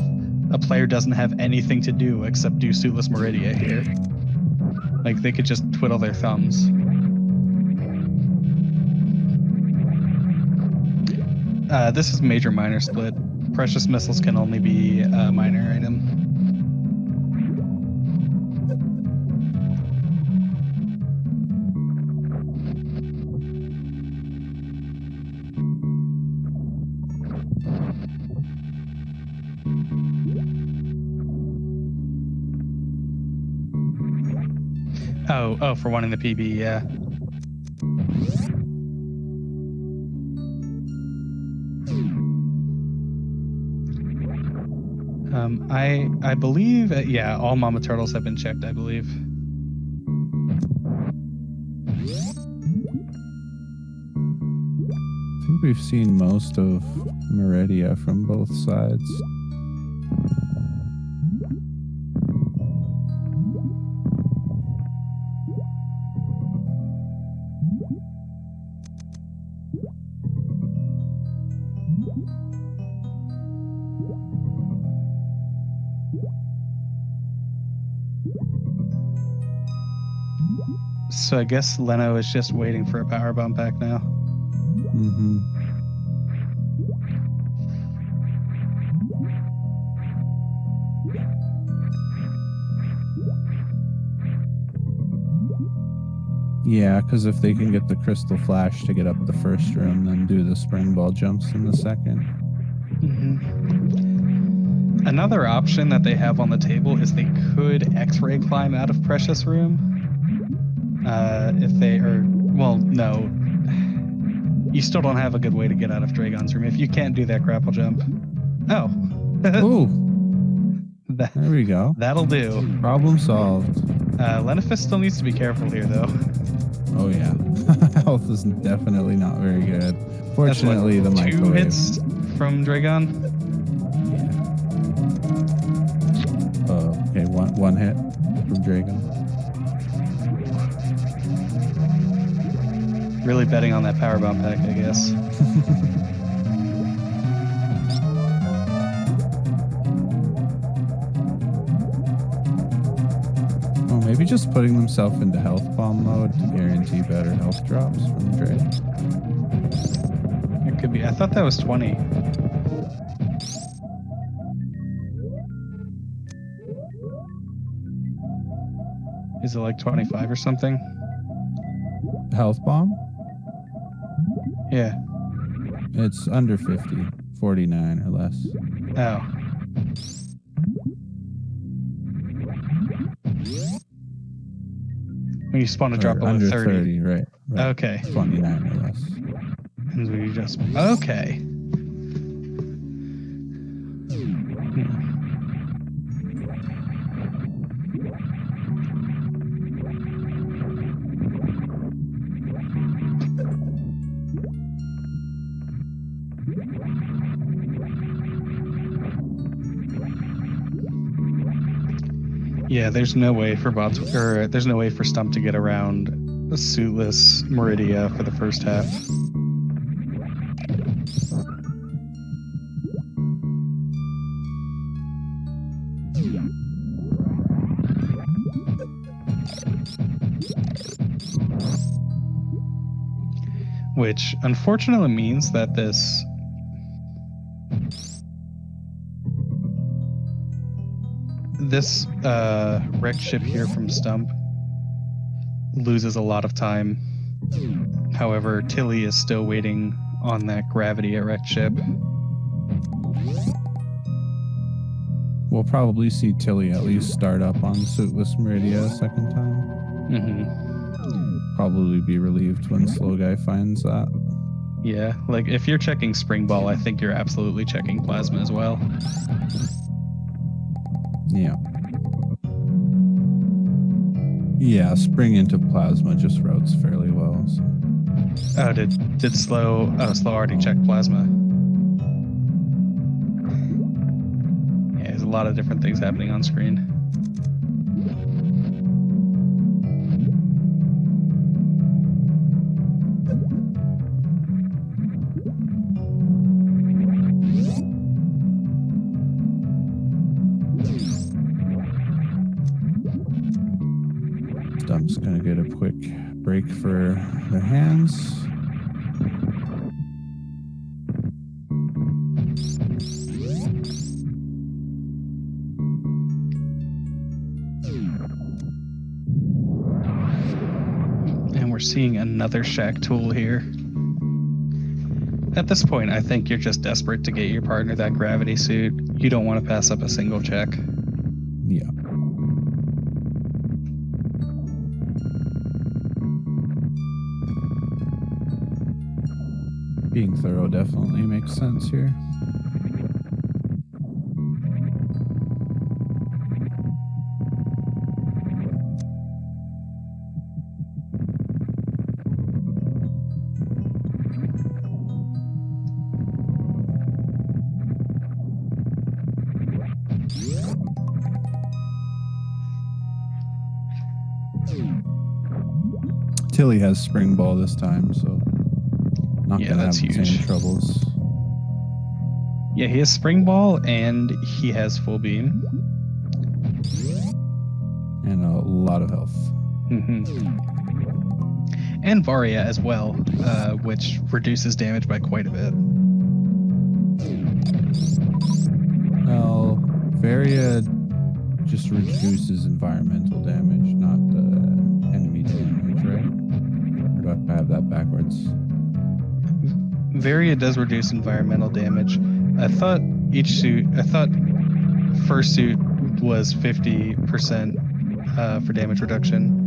a player doesn't have anything to do except do Suitless Meridia here. Like, they could just twiddle their thumbs. This is major minor split. Precious missiles can only be a minor item. Oh, for wanting the PB, yeah. I believe, yeah, all Mama Turtles have been checked, I believe. I think we've seen most of Meridia from both sides. So I guess Leno is just waiting for a power bomb pack now. Yeah, because if they can get the Crystal Flash to get up the first room, then do the Spring Ball jumps in the second. Another option that they have on the table is they could X-ray climb out of Precious Room. If they are, well, no. You still don't have a good way to get out of Dragon's Room if you can't do that grapple jump. Oh. Ooh. There we go. That'll do. Problem solved. Lenifist still needs to be careful here, though. Oh, yeah. Health is definitely not very good. Fortunately, the microwave. 2 hits from Dragon? Yeah. Okay, one hit from Dragon. Really betting on that power bomb pack, I guess. just putting themselves into health bomb mode to guarantee better health drops from Dre? It could be. I thought that was 20. Is it like 25 or something? Health bomb? Yeah. It's under 50, 49 or less. Oh. When you spawn a drop below under 30. Right. Okay. 29 or less. And when you just okay. Yeah, there's no way for there's no way for Stump to get around a suitless Meridia for the first half. Which unfortunately means that this wrecked ship here from Stump loses a lot of time. However, Tilly is still waiting on that gravity at wrecked ship. We'll probably see Tilly at least start up on Suitless Meridia a second time. Mm-hmm. Probably be relieved when Slow Guy finds that. Yeah, like if you're checking Spring Ball, I think you're absolutely checking Plasma as well. Yeah. Yeah, Spring into Plasma just routes fairly well. So. Oh, did Slow already check Plasma? Yeah, there's a lot of different things happening on screen. Stump's gonna get a quick break for their hands. And we're seeing another Shack tool here. At this point, I think you're just desperate to get your partner that gravity suit. You don't want to pass up a single check. Yeah. Being thorough definitely makes sense here. Tilly has Spring Ball this time, so not gonna have the same troubles. Yeah, he has Spring Ball and he has Full Beam. And a lot of health. Mm-hmm. And Varia as well, which reduces damage by quite a bit. Well, Varia just reduces environmental damage, not enemy damage, right? Or do I have that backwards? Varia does reduce environmental damage. I thought first suit was 50% for damage reduction.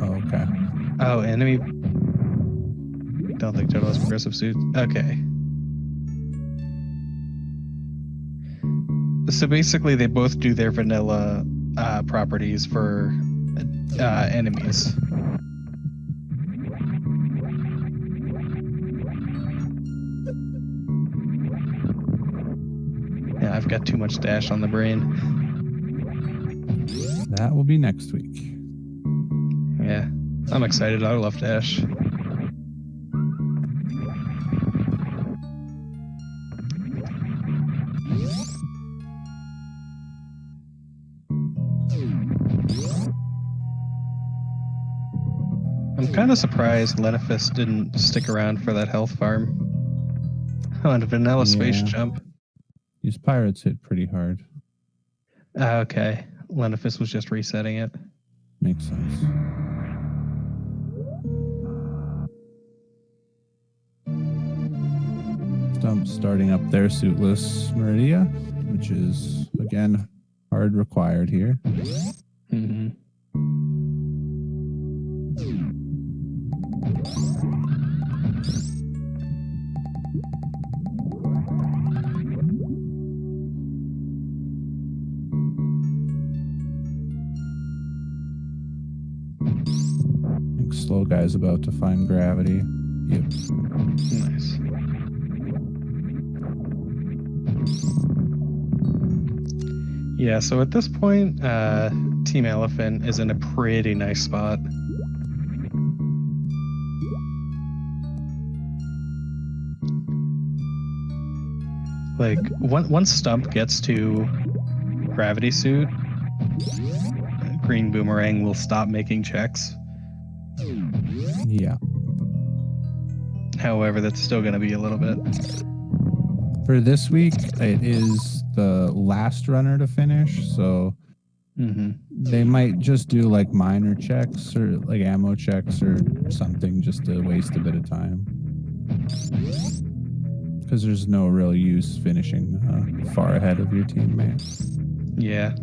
Oh, okay. Oh, enemy. Don't think total has progressive suit. Okay. So basically, they both do their vanilla properties for enemies. Yeah, I've got too much dash on the brain. That will be next week. Yeah, I'm excited. I love dash. I'm kind of surprised Lenifis didn't stick around for that health farm. Oh, and a vanilla space Yeah. jump. These pirates hit pretty hard. Okay. Lenifis was just resetting it. Makes sense. Stump starting up their suitless Meridia, which is, again, hard required here. Mm-hmm. I think Slow Guy's about to find gravity. Yep. Nice. Yeah, so at this point, Team Elephant is in a pretty nice spot. Like, once Stump gets to Gravity Suit, Green Boomerang will stop making checks. Yeah. However, that's still going to be a little bit. For this week, it is the last runner to finish, so they might just do like minor checks or like ammo checks or something just to waste a bit of time. Because there's no real use finishing far ahead of your teammate. Yeah.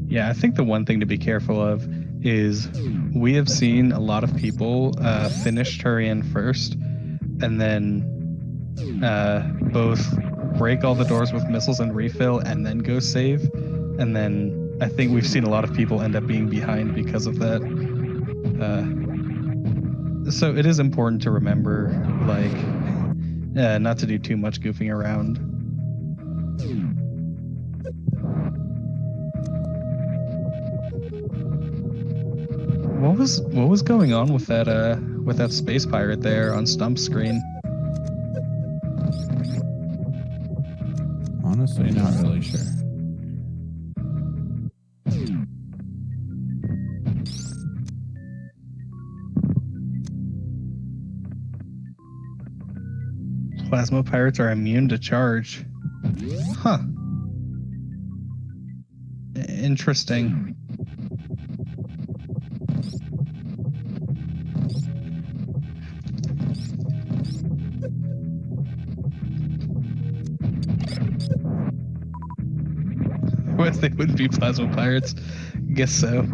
Yeah, I think the one thing to be careful of is we have seen a lot of people finish Turian first and then both break all the doors with missiles and refill and then go save. And then I think we've seen a lot of people end up being behind because of that. So it is important to remember, like, not to do too much goofing around. What was going on with that space pirate there on Stump's screen? Honestly, not really sure. Plasma pirates are immune to charge. Huh. Interesting. What, they wouldn't be plasma pirates? Guess so.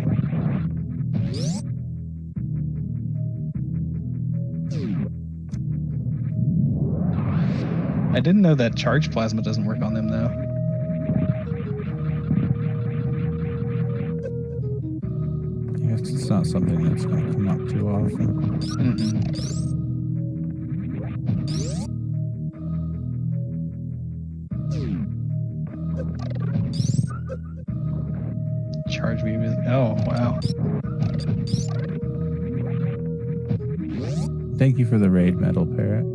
I didn't know that charge plasma doesn't work on them, though. I guess it's not something that's going to come up too often. Charge beam is... Oh, wow. Thank you for the raid medal, Parrot.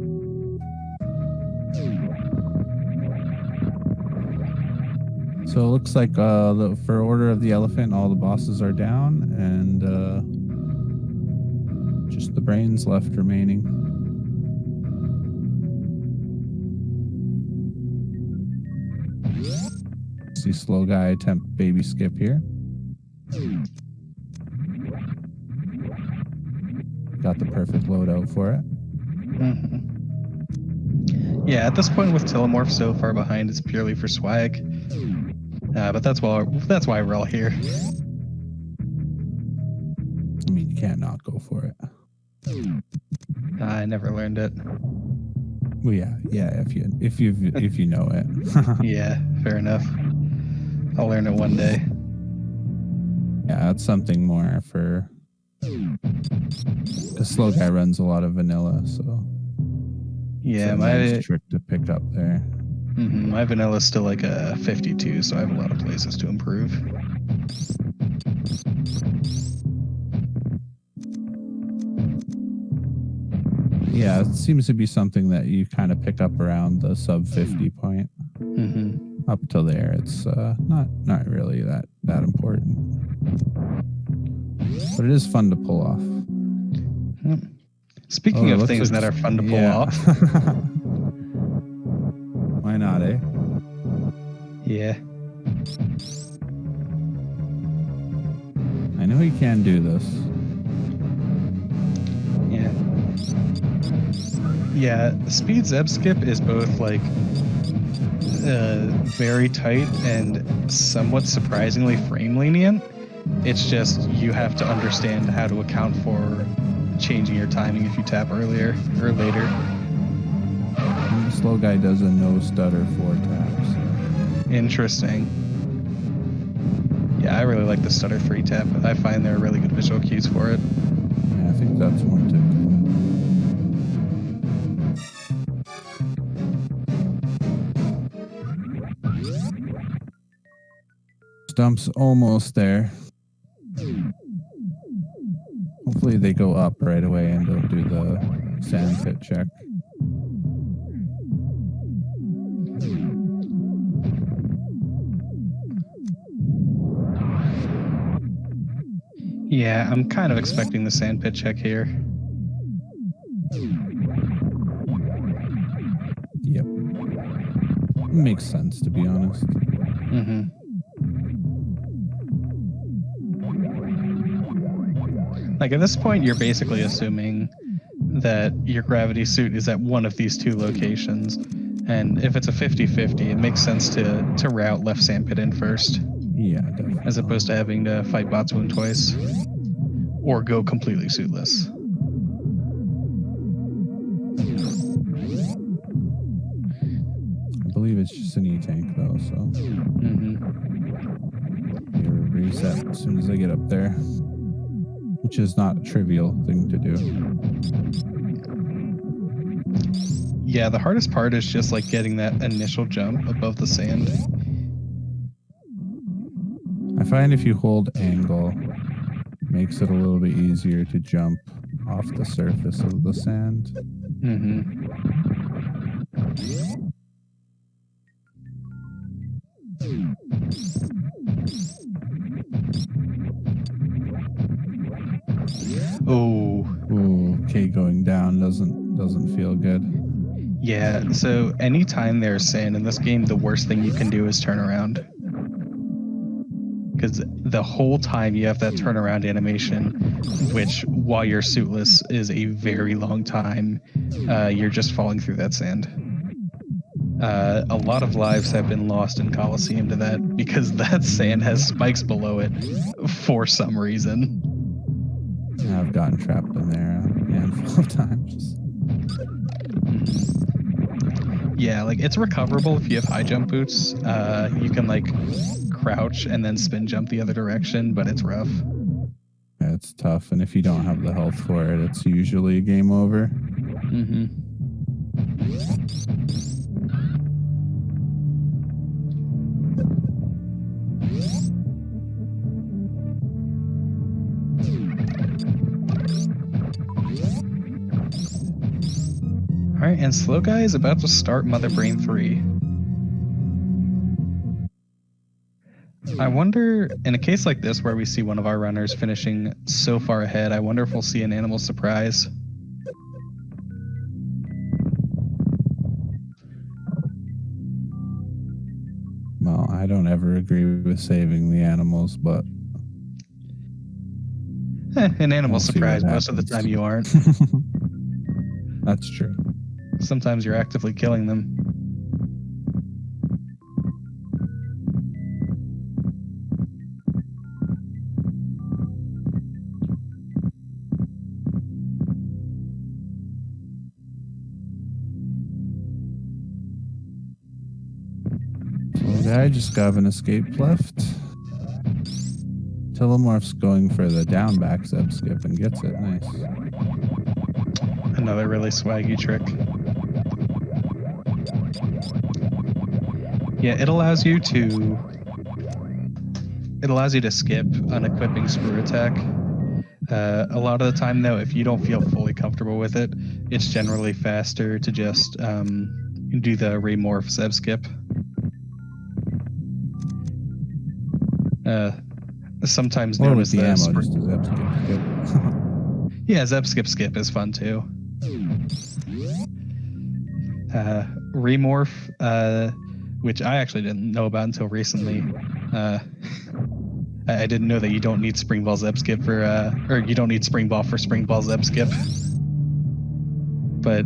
So it looks like for Order of the Elephant, all the bosses are down, and just the brains left remaining. See Slow Guy attempt baby skip here. Got the perfect loadout for it. Yeah, at this point with Telemorph so far behind, it's purely for swag. But that's why we're all here. I mean, you can't not go for it. I never learned it. Well, yeah, if you know it. Yeah, fair enough. I'll learn it one day. Yeah, it's something more for. The Slow Guy runs a lot of vanilla, so. Yeah, it's a nice trick to pick up there. My vanilla is still like a 52, so I have a lot of places to improve. Yeah, it seems to be something that you kind of pick up around the sub 50 point. Up till there, it's not really that important. But it is fun to pull off. Speaking of things that are fun to pull off. Why not, eh? Yeah. I know he can do this. Yeah. Yeah, speed zeb skip is both like very tight and somewhat surprisingly frame lenient. It's just you have to understand how to account for changing your timing if you tap earlier or later. And the slow guy does a no stutter 4 taps. Interesting. Yeah, I really like the stutter 3 tap. I find there are really good visual cues for it. Yeah, I think that's more typical. Stump's almost there. Hopefully they go up right away and don't do the sand pit check. Yeah, I'm kind of expecting the sand pit check here. Yep. Makes sense, to be honest. Mm-hmm. Like at this point, you're basically assuming that your gravity suit is at one of these 2 locations. And if it's a 50-50, it makes sense to route left sand pit in first. Yeah, definitely. As opposed to having to fight Botswoon twice. Or go completely suitless. I believe it's just an E-tank though, so. You reset as soon as they get up there. Which is not a trivial thing to do. Yeah, the hardest part is just like getting that initial jump above the sand. I find if you hold angle, it makes it a little bit easier to jump off the surface of the sand. Oh. Ooh, K going down doesn't feel good. Yeah, so anytime there's sand in this game, the worst thing you can do is turn around. Because the whole time you have that turnaround animation, which while you're suitless is a very long time, you're just falling through that sand. A lot of lives have been lost in Coliseum to that because that sand has spikes below it for some reason. I've gotten trapped in there a handful of times. Yeah, like it's recoverable if you have high jump boots. You can like crouch and then spin jump the other direction, but it's rough. Yeah, it's tough, and if you don't have the health for it, it's usually game over. Alright, and Slow Guy is about to start Mother Brain 3. I wonder, in a case like this where we see one of our runners finishing so far ahead, I wonder if we'll see an animal surprise. Well, I don't ever agree with saving the animals, but... An animal surprise, most of the time you aren't. That's true. Sometimes you're actively killing them. I just got an escape left. Telemorph's going for the down back zeb skip and gets it. Nice. Another really swaggy trick. Yeah, it allows you to skip unequipping screw attack. A lot of the time though, if you don't feel fully comfortable with it, it's generally faster to just do the remorph zeb skip. sometimes Or known with as the the ammo, just a zip skip. Yeah, Zep Skip Skip is fun too. Remorph, which I actually didn't know about until recently. I didn't know that you don't need Spring Ball Zep Skip for, or you don't need Spring Ball for Spring Ball Zep Skip. But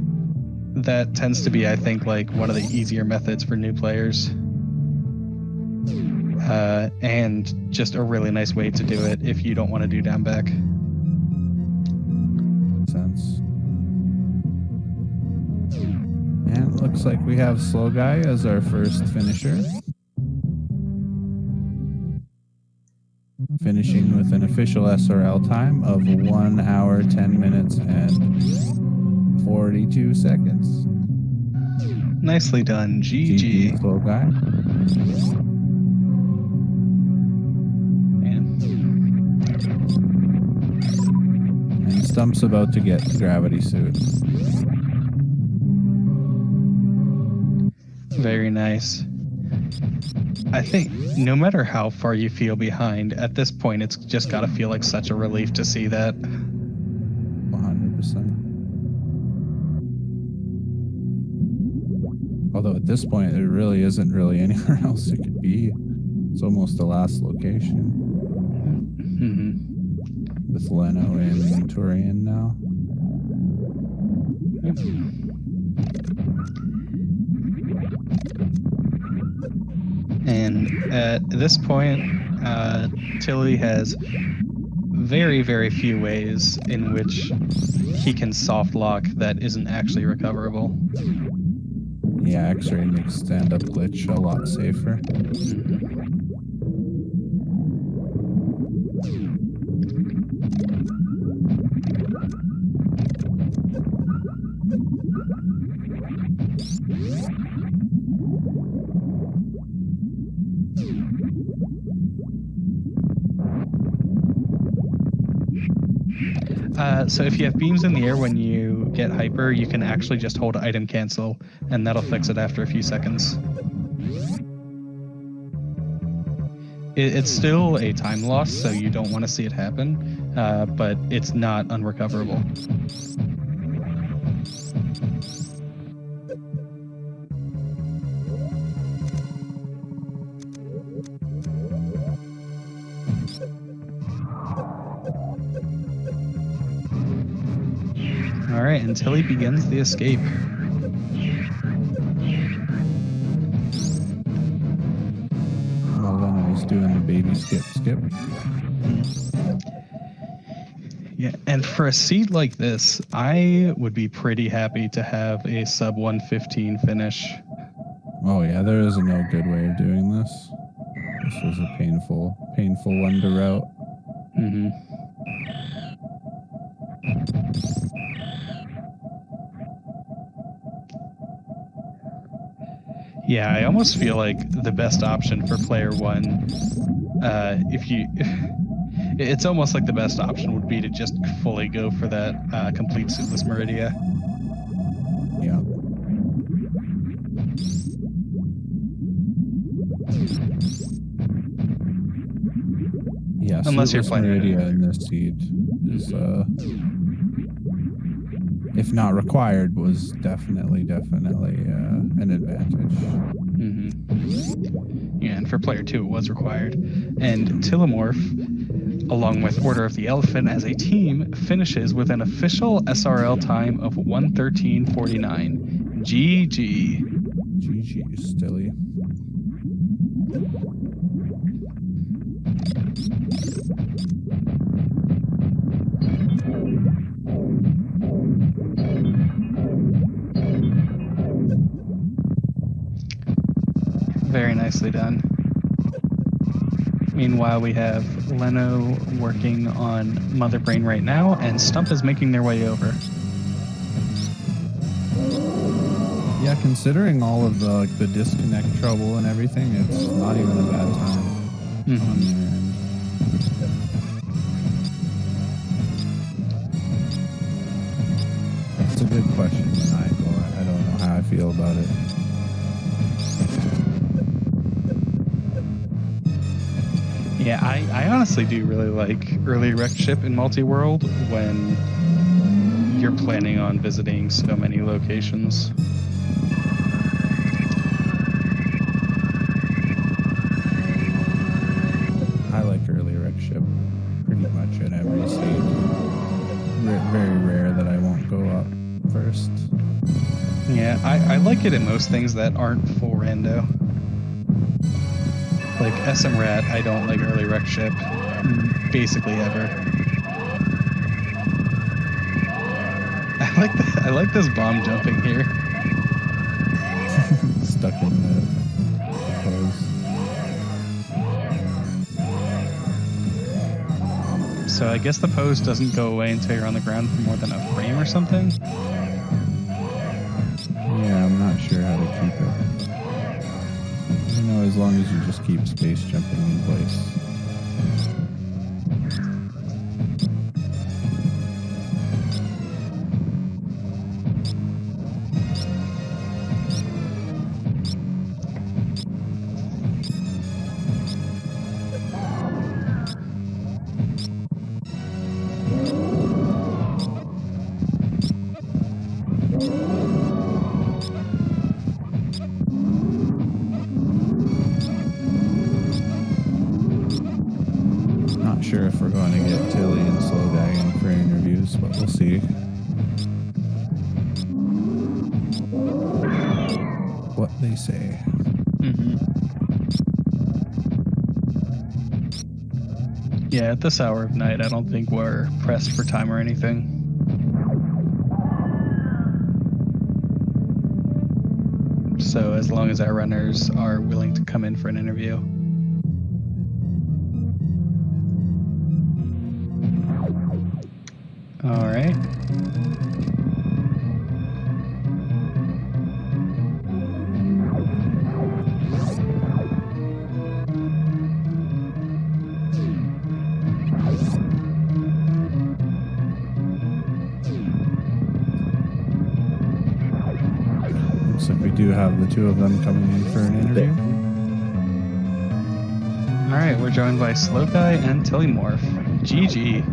that tends to be, I think, like one of the easier methods for new players. And just a really nice way to do it if you don't want to do down back. Sense. And it looks like we have Slow Guy as our first finisher. Finishing with an official SRL time of 1 hour, 10 minutes, and 42 seconds. Nicely done, GG. Slow Guy. And Stump's about to get the gravity suit. Very nice. I think no matter how far you feel behind, at this point, it's just got to feel like such a relief to see that. 100%. Although at this point, there really isn't really anywhere else it could be. It's almost the last location. Mm-hmm. With Leno and Turian now. Yep. And at this point, Tilly has very, very few ways in which he can soft lock that isn't actually recoverable. Yeah, X-ray makes stand-up glitch a lot safer. So if you have beams in the air when you get hyper, you can actually just hold item cancel, and that'll fix it after a few seconds. It's still a time loss, so you don't want to see it happen, but it's not unrecoverable. All right, until he begins the escape. Well, then I was doing the baby skip. Yeah, and for a seed like this, I would be pretty happy to have a sub 115 finish. Oh yeah, there is no good way of doing this. This was a painful one to route. Mm-hmm. Yeah, I almost feel like the best option for player one, it's almost like the best option would be to just fully go for that complete suitless Meridia. Yeah. Yeah, unless you're playing Meridia in this seed is, if not required, was definitely an advantage. Mm-hmm. Yeah, and for player two, it was required. And Tillamorph, along with Order of the Elephant as a team, finishes with an official SRL time of 1:13:49. GG. GG, Stilly. Very nicely done. Meanwhile, we have Leno working on Mother Brain right now, and Stump is making their way over. Yeah, considering all of the disconnect trouble and everything, it's not even a bad time. Mm-hmm. It's a good question, Michael. I don't know how I feel about it. Yeah, Yeah, I honestly do really like early wrecked ship in multi-world when you're planning on visiting so many locations. I like early wreck ship pretty much at every stage. Very rare that I won't go up first. Yeah, I like it in most things that aren't full rando. Like SM Rat, I don't like early wreck ship basically ever. I like this bomb jumping here. Stuck in the pose. So I guess the pose doesn't go away until you're on the ground for more than a frame or something? Yeah, I'm not sure how to keep it. You know, as long as you just keep space jumping in place. Not sure if we're going to get Tilly and ShyGuyExpress for interviews, but we'll see. What they say. Yeah, at this hour of night, I don't think we're pressed for time or anything. So as long as our runners are willing to come in for an interview. All right. Looks like we do have the two of them coming in for an interview. All right, we're joined by ShyGuy and Tillymorph. GG.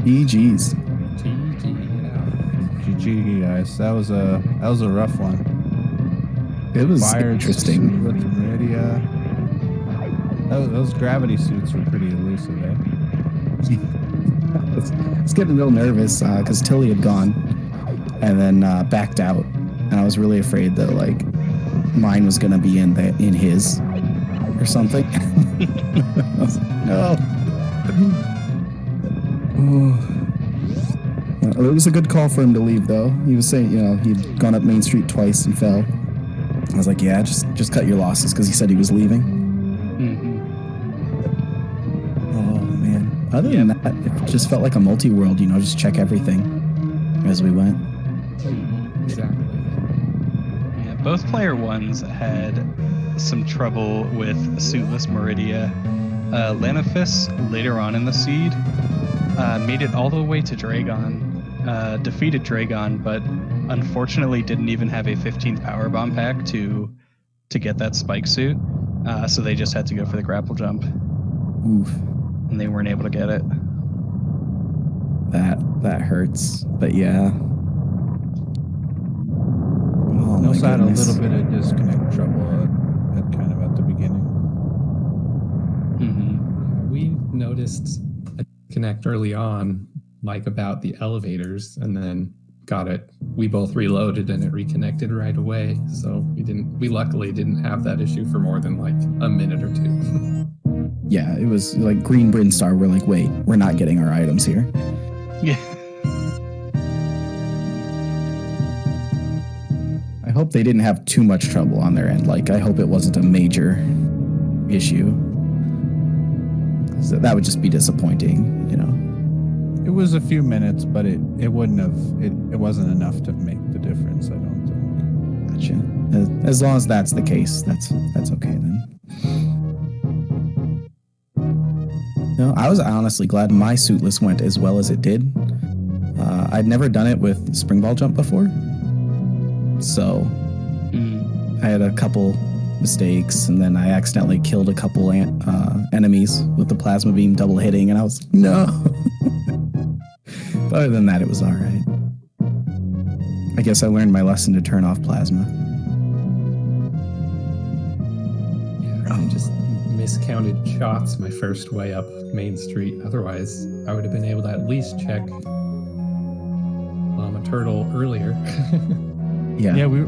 GG's. GG guys, that was a rough one. It was Fired interesting. With Meridia. Those gravity suits were pretty elusive, eh? I was getting real nervous because Tilly had gone and then backed out, and I was really afraid that like mine was gonna be in his or something. I was like, no. It was a good call for him to leave, though. He was saying, you know, he'd gone up Main Street twice and fell. I was like, yeah, just cut your losses, because he said he was leaving. Oh, man. Other than that, it just felt like a multi-world, you know, just check everything as we went. Exactly. Yeah, both player ones had some trouble with suitless Meridia. Lanafis, later on in the seed, made it all the way to Dragon, defeated Dragon, but unfortunately didn't even have a 15th power bomb pack to get that spike suit, so they just had to go for the grapple jump. Oof. And they weren't able to get it. That hurts, but yeah. Oh, We also my had a goodness. little bit of disconnect trouble at the beginning. We noticed a disconnect early on, like about the elevators, and then got it. We both reloaded and it reconnected right away. So we luckily didn't have that issue for more than like a minute or two. Yeah, it was like Green Brinstar. We're like, wait, we're not getting our items here. Yeah. I hope they didn't have too much trouble on their end. Like, I hope it wasn't a major issue. So that would just be disappointing, you know. It was a few minutes, but it wouldn't have it wasn't enough to make the difference, I don't think. Gotcha. As long as that's the case, that's okay then. No, I was honestly glad my suitless went as well as it did. I'd never done it with spring ball jump before, so I had a couple mistakes, and then I accidentally killed a couple enemies with the plasma beam double hitting, and I was like, no. But other than that, it was all right. I guess I learned my lesson to turn off plasma. Yeah, I just miscounted shots my first way up Main Street. Otherwise, I would have been able to at least check Llama Turtle earlier. Yeah, we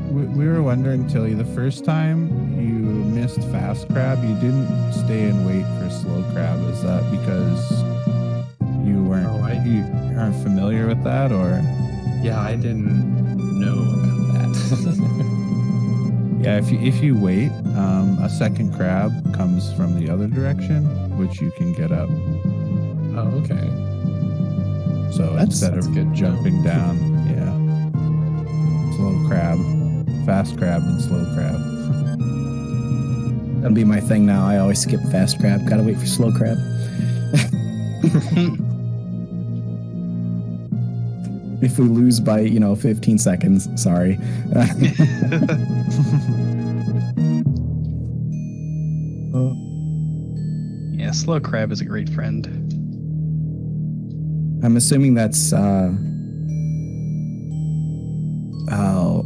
were wondering, Tilly, the first time you missed Fast Crab, you didn't stay and wait for Slow Crab. Is that because you you aren't familiar with that, or? Yeah, I didn't know about that. Yeah, if you wait, a second crab comes from the other direction, which you can get up. Oh, okay. So instead of jumping down, yeah. Slow crab, fast crab, and slow crab. That'll be my thing now. I always skip fast crab. Gotta wait for slow crab. If we lose by, 15 seconds, sorry. Yeah, slow crab is a great friend. I'm assuming that's, oh,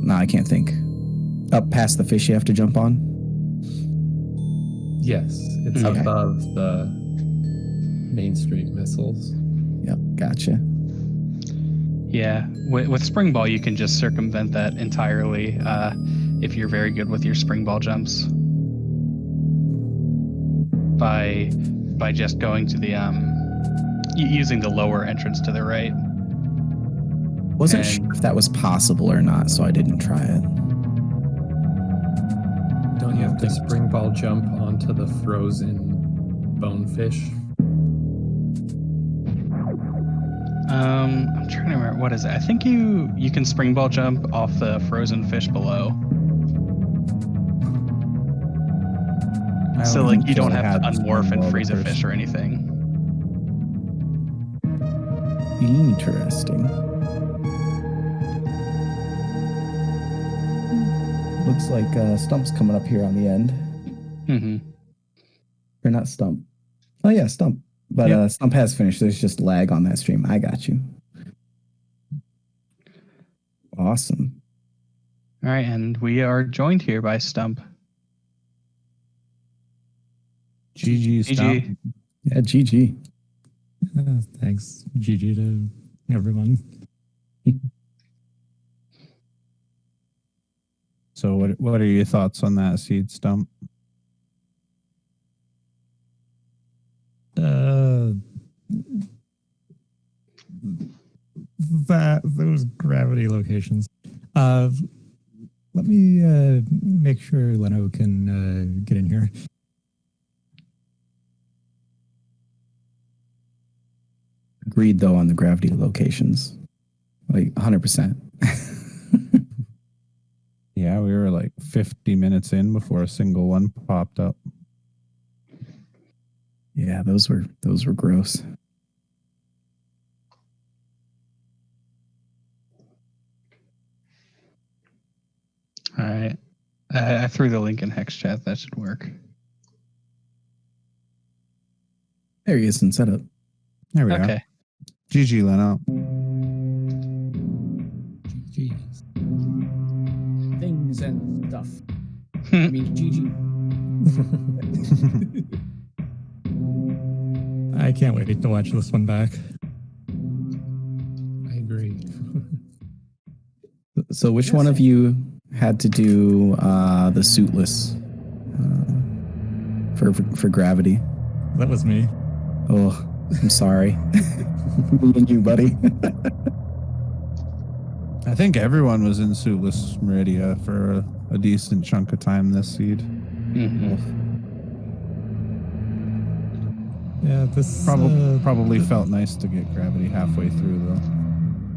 no, I can't think. Up past the fish you have to jump on? Yes, it's Okay. above the Main Street missiles. Yep, gotcha. Yeah, with spring ball you can just circumvent that entirely if you're very good with your spring ball jumps. By just going to the using the lower entrance to the right. Wasn't sure if that was possible or not, so I didn't try it. Don't you have to spring ball jump onto the frozen bonefish? I'm trying to remember, what is it? I think you can spring ball jump off the frozen fish below. So like you don't have to unmorph and freeze a fish or anything. Interesting. Looks like Stump's coming up here on the end. Mm-hmm. Or not Stump. Oh yeah, Stump. But Yep. Stump has finished. There's just lag on that stream. I got you. Awesome. All right, and we are joined here by Stump. GG Stump. GG. Yeah, GG. Thanks, GG to everyone. So what are your thoughts on that seed, Stump? Those gravity locations. Let me make sure Leno can get in here. Agreed though on the gravity locations. Like 100%. Yeah, we were like 50 minutes in before a single one popped up. Yeah, those were gross. All right. I threw the link in Hex chat. That should work. There he is in setup. There we Okay. go. GG, Leno. GG. Things and stuff. I mean, GG. I can't wait to watch this one back. I agree. So which one of you had to do the suitless for gravity? That was me. Oh, I'm sorry. Me and you, buddy. I think everyone was in suitless Meridia for a decent chunk of time this seed. Mm-hmm. Yeah, this Probably felt nice to get gravity halfway through though.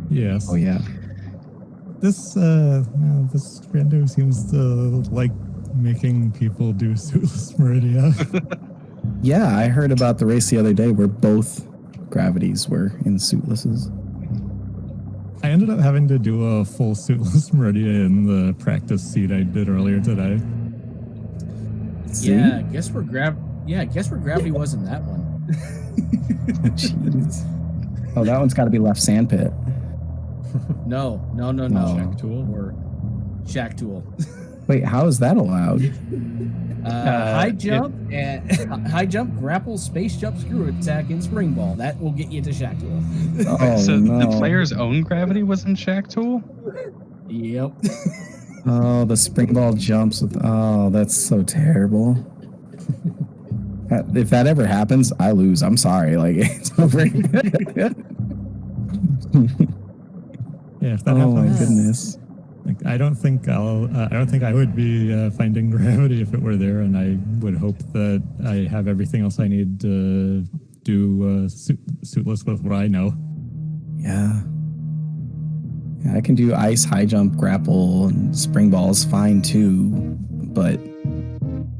Yes. Oh yeah. This Rando seems to like making people do suitless Meridia. Yeah, I heard about the race the other day where both gravities were in suitlesses. I ended up having to do a full suitless Meridia in the practice seat I did earlier today. See? Yeah, guess where gravity was in that one. Jeez. Oh, that one's got to be left sandpit. No. Oh. Tool. Or shack tool. Wait, how is that allowed? High jump, grapple, space jump, screw attack, and spring ball. That will get you to shack tool. Oh, so no. the player's own gravity was in Shack Tool? Yep. Oh, the spring ball jumps with. Oh, that's so terrible. If that ever happens, I lose. I'm sorry. Like, it's over. Yeah, if that Oh my happens, goodness. like, I don't think I would be finding gravity if it were there, and I would hope that I have everything else I need to do suitless with what I know. Yeah. Yeah, I can do ice, high jump, grapple, and spring balls fine too, but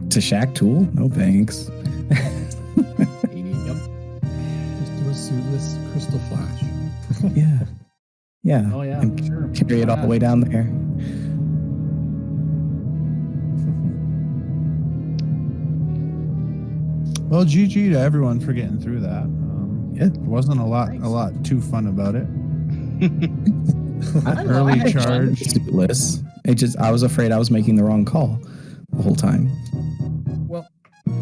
to shack tool, no thanks. Yep. Just do a suitless crystal flash. Yeah. Yeah. Oh yeah, And sure. carry it all the way down there. Well, GG to everyone for getting through that. Yeah. It wasn't a lot too fun about it. Early charge. Suitless. I was afraid I was making the wrong call the whole time. Well,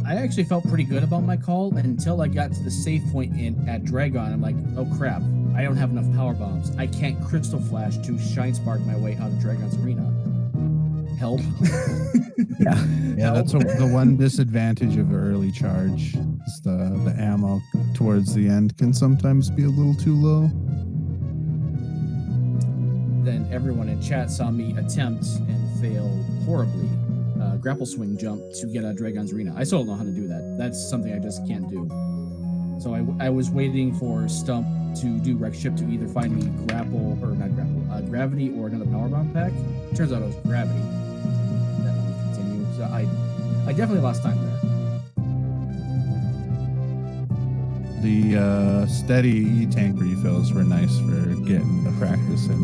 I actually felt pretty good about my call until I got to the save point at Dragon. I'm like, oh crap, I don't have enough power bombs. I can't crystal flash to shine spark my way out of Dragon's arena. Help. Yeah. Yeah, that's the one disadvantage of early charge. Is the ammo towards the end can sometimes be a little too low. Then everyone in chat saw me attempt and fail horribly grapple swing jump to get out of Dragon's arena. I still don't know how to do that. That's something I just can't do. So I was waiting for Stump to do Rex Ship to either find me gravity or another power bomb pack. Turns out it was gravity. That let me continue. So I definitely lost time there. The steady E-tank refills were nice for getting the practice in.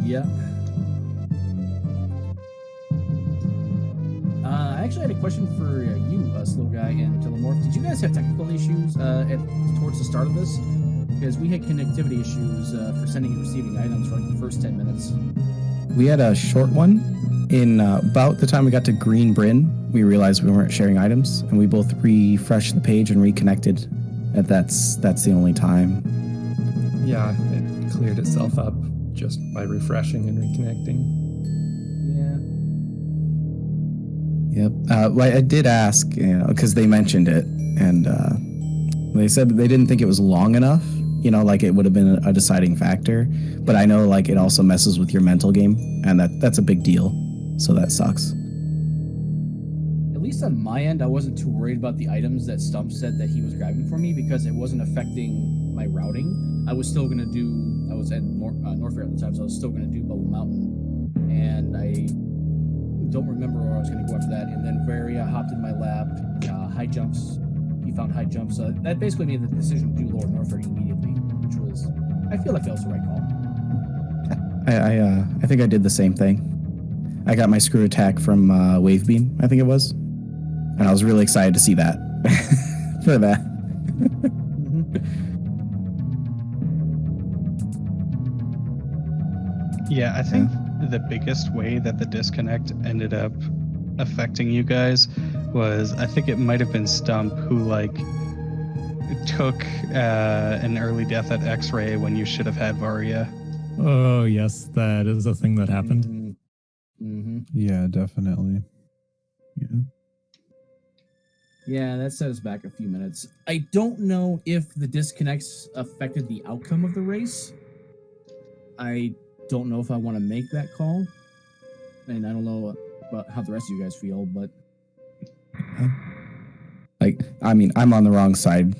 Yeah. I actually had a question for you, Slow Guy and Telemorph. Did you guys have technical issues towards the start of this? Because we had connectivity issues for sending and receiving items for like the first 10 minutes. We had a short one. In about the time we got to Green Bryn, we realized we weren't sharing items, and we both refreshed the page and reconnected. And that's the only time. Yeah, it cleared itself up just by refreshing and reconnecting. Yep. Well, I did ask, because they mentioned it, and they said they didn't think it was long enough. Like it would have been a deciding factor. But I know, like, it also messes with your mental game, and that's a big deal. So that sucks. At least on my end, I wasn't too worried about the items that Stump said that he was grabbing for me because it wasn't affecting my routing. I was still gonna do. I was at Norfair at the time, so I was still gonna do Bubble Mountain, and I don't remember where I was going to go after that. And then Varia hopped in my lap. High jumps. He found high jumps. That basically made the decision to do Lord Norfair immediately, which was, I feel like that was the right call. I think I did the same thing. I got my screw attack from Wave Beam, I think it was, and I was really excited to see that for that. Yeah, I think the biggest way that the disconnect ended up affecting you guys was, I think it might have been Stump who took an early death at X-Ray when you should have had Varia. Oh yes, that is a thing that happened. Mm-hmm. Yeah, definitely. Yeah. Yeah, that set us back a few minutes. I don't know if the disconnects affected the outcome of the race. I don't know if I want to make that call, and I don't know about how the rest of you guys feel, but I'm on the wrong side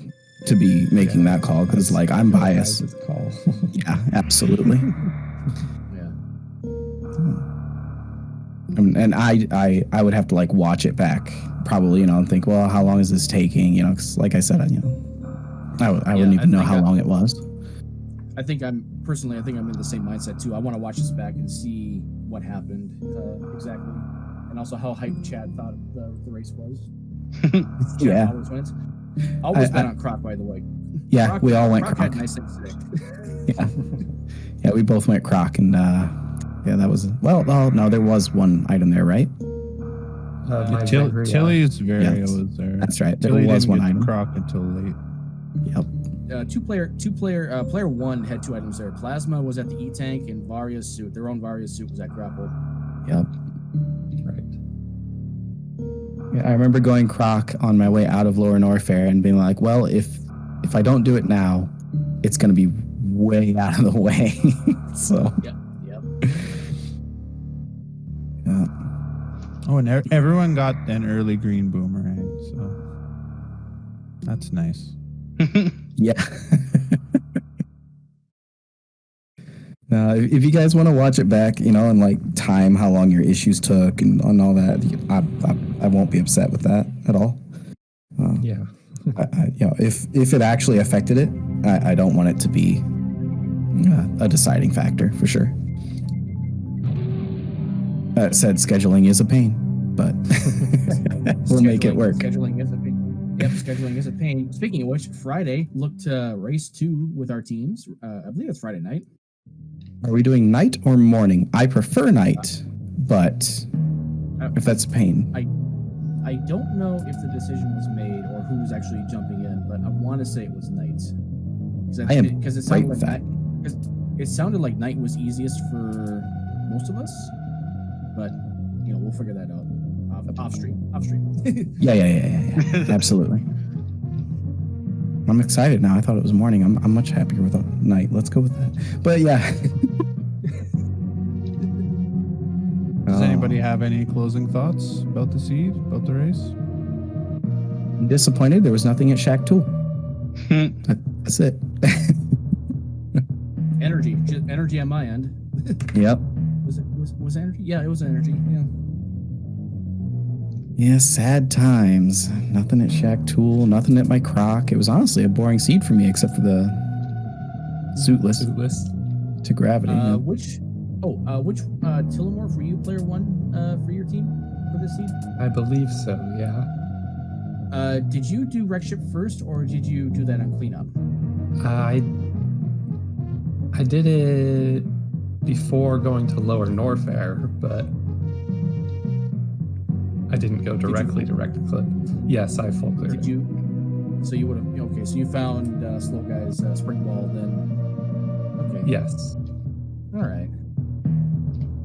to be making that call because I'm biased. Call. Yeah, absolutely. yeah. And I would have to watch it back probably, and think, well, how long is this taking? Because like I said, I wouldn't even know how long it was. I think I'm in the same mindset too. I want to watch this back and see what happened exactly, and and also how hyped Chad thought the race was. Chad Yeah. always wins. Always I- bet on Croc, by the way. Yeah, Croc, we all went Croc. Croc. Had nice things today. Yeah. Yeah, we both went Croc, and yeah, that was no, there was one item there, right? My Vangria. Tilly's Varia Yes. was there. That's right. There Tilly was didn't one get item. the Croc until late. Yep. Player one had 2 items there. Plasma was at the E tank, and Varia's suit, their own Varia's suit, was at grapple. Yep. Right. Yeah, I remember going Croc on my way out of Lower Norfair and being like, well, if I don't do it now, it's going to be way out of the way. So, Yep. yeah. Oh, and everyone got an early green boomerang, so that's nice. Yeah. Now, if you guys want to watch it back, and like time how long your issues took and all that, I won't be upset with that at all. Yeah. If it actually affected it, I don't want it to be a deciding factor for sure. That said, scheduling is a pain, but we'll make it work. Scheduling is a pain. Yep, scheduling is a pain. Speaking of which, Friday looked to race 2 with our teams. I believe it's Friday night. Are we doing night or morning? I prefer night, but if that's a pain. I don't know if the decision was made or who was actually jumping in, but I want to say it was night. I am because it right sounded with like it sounded like night was easiest for most of us, but we'll figure that out off stream. Yeah. Absolutely. I'm excited now. I thought it was morning. I'm much happier with night. Let's go with that. But yeah. Does anybody have any closing thoughts about the seed, about the race? I'm disappointed there was nothing at Shack Tool. That's it. Energy on my end. Yep. Was energy? Yeah, it was energy. Yeah. Yeah, sad times. Nothing at Shack Tool, nothing at my Croc. It was honestly a boring seed for me, except for the suitless to gravity. Which Tillamore for you, player 1 for your team for this seed? I believe so, yeah. Did you do wreck ship first, or did you do that on cleanup? I did it before going to Lower Norfair, but I didn't go directly to wreck the clip. Yes, I full cleared. Did you? So you would have. Okay, so you found Slow Guy's spring ball then. Okay. Yes. All right.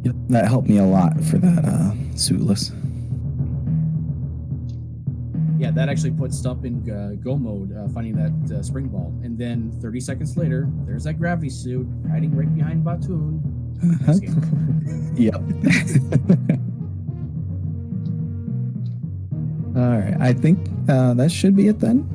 Yep, that helped me a lot for that suitless. Yeah, that actually put Stump in go mode, finding that spring ball, and then 30 seconds later, there's that gravity suit hiding right behind Batoon. Nice game. Yep. All right, I think that should be it then.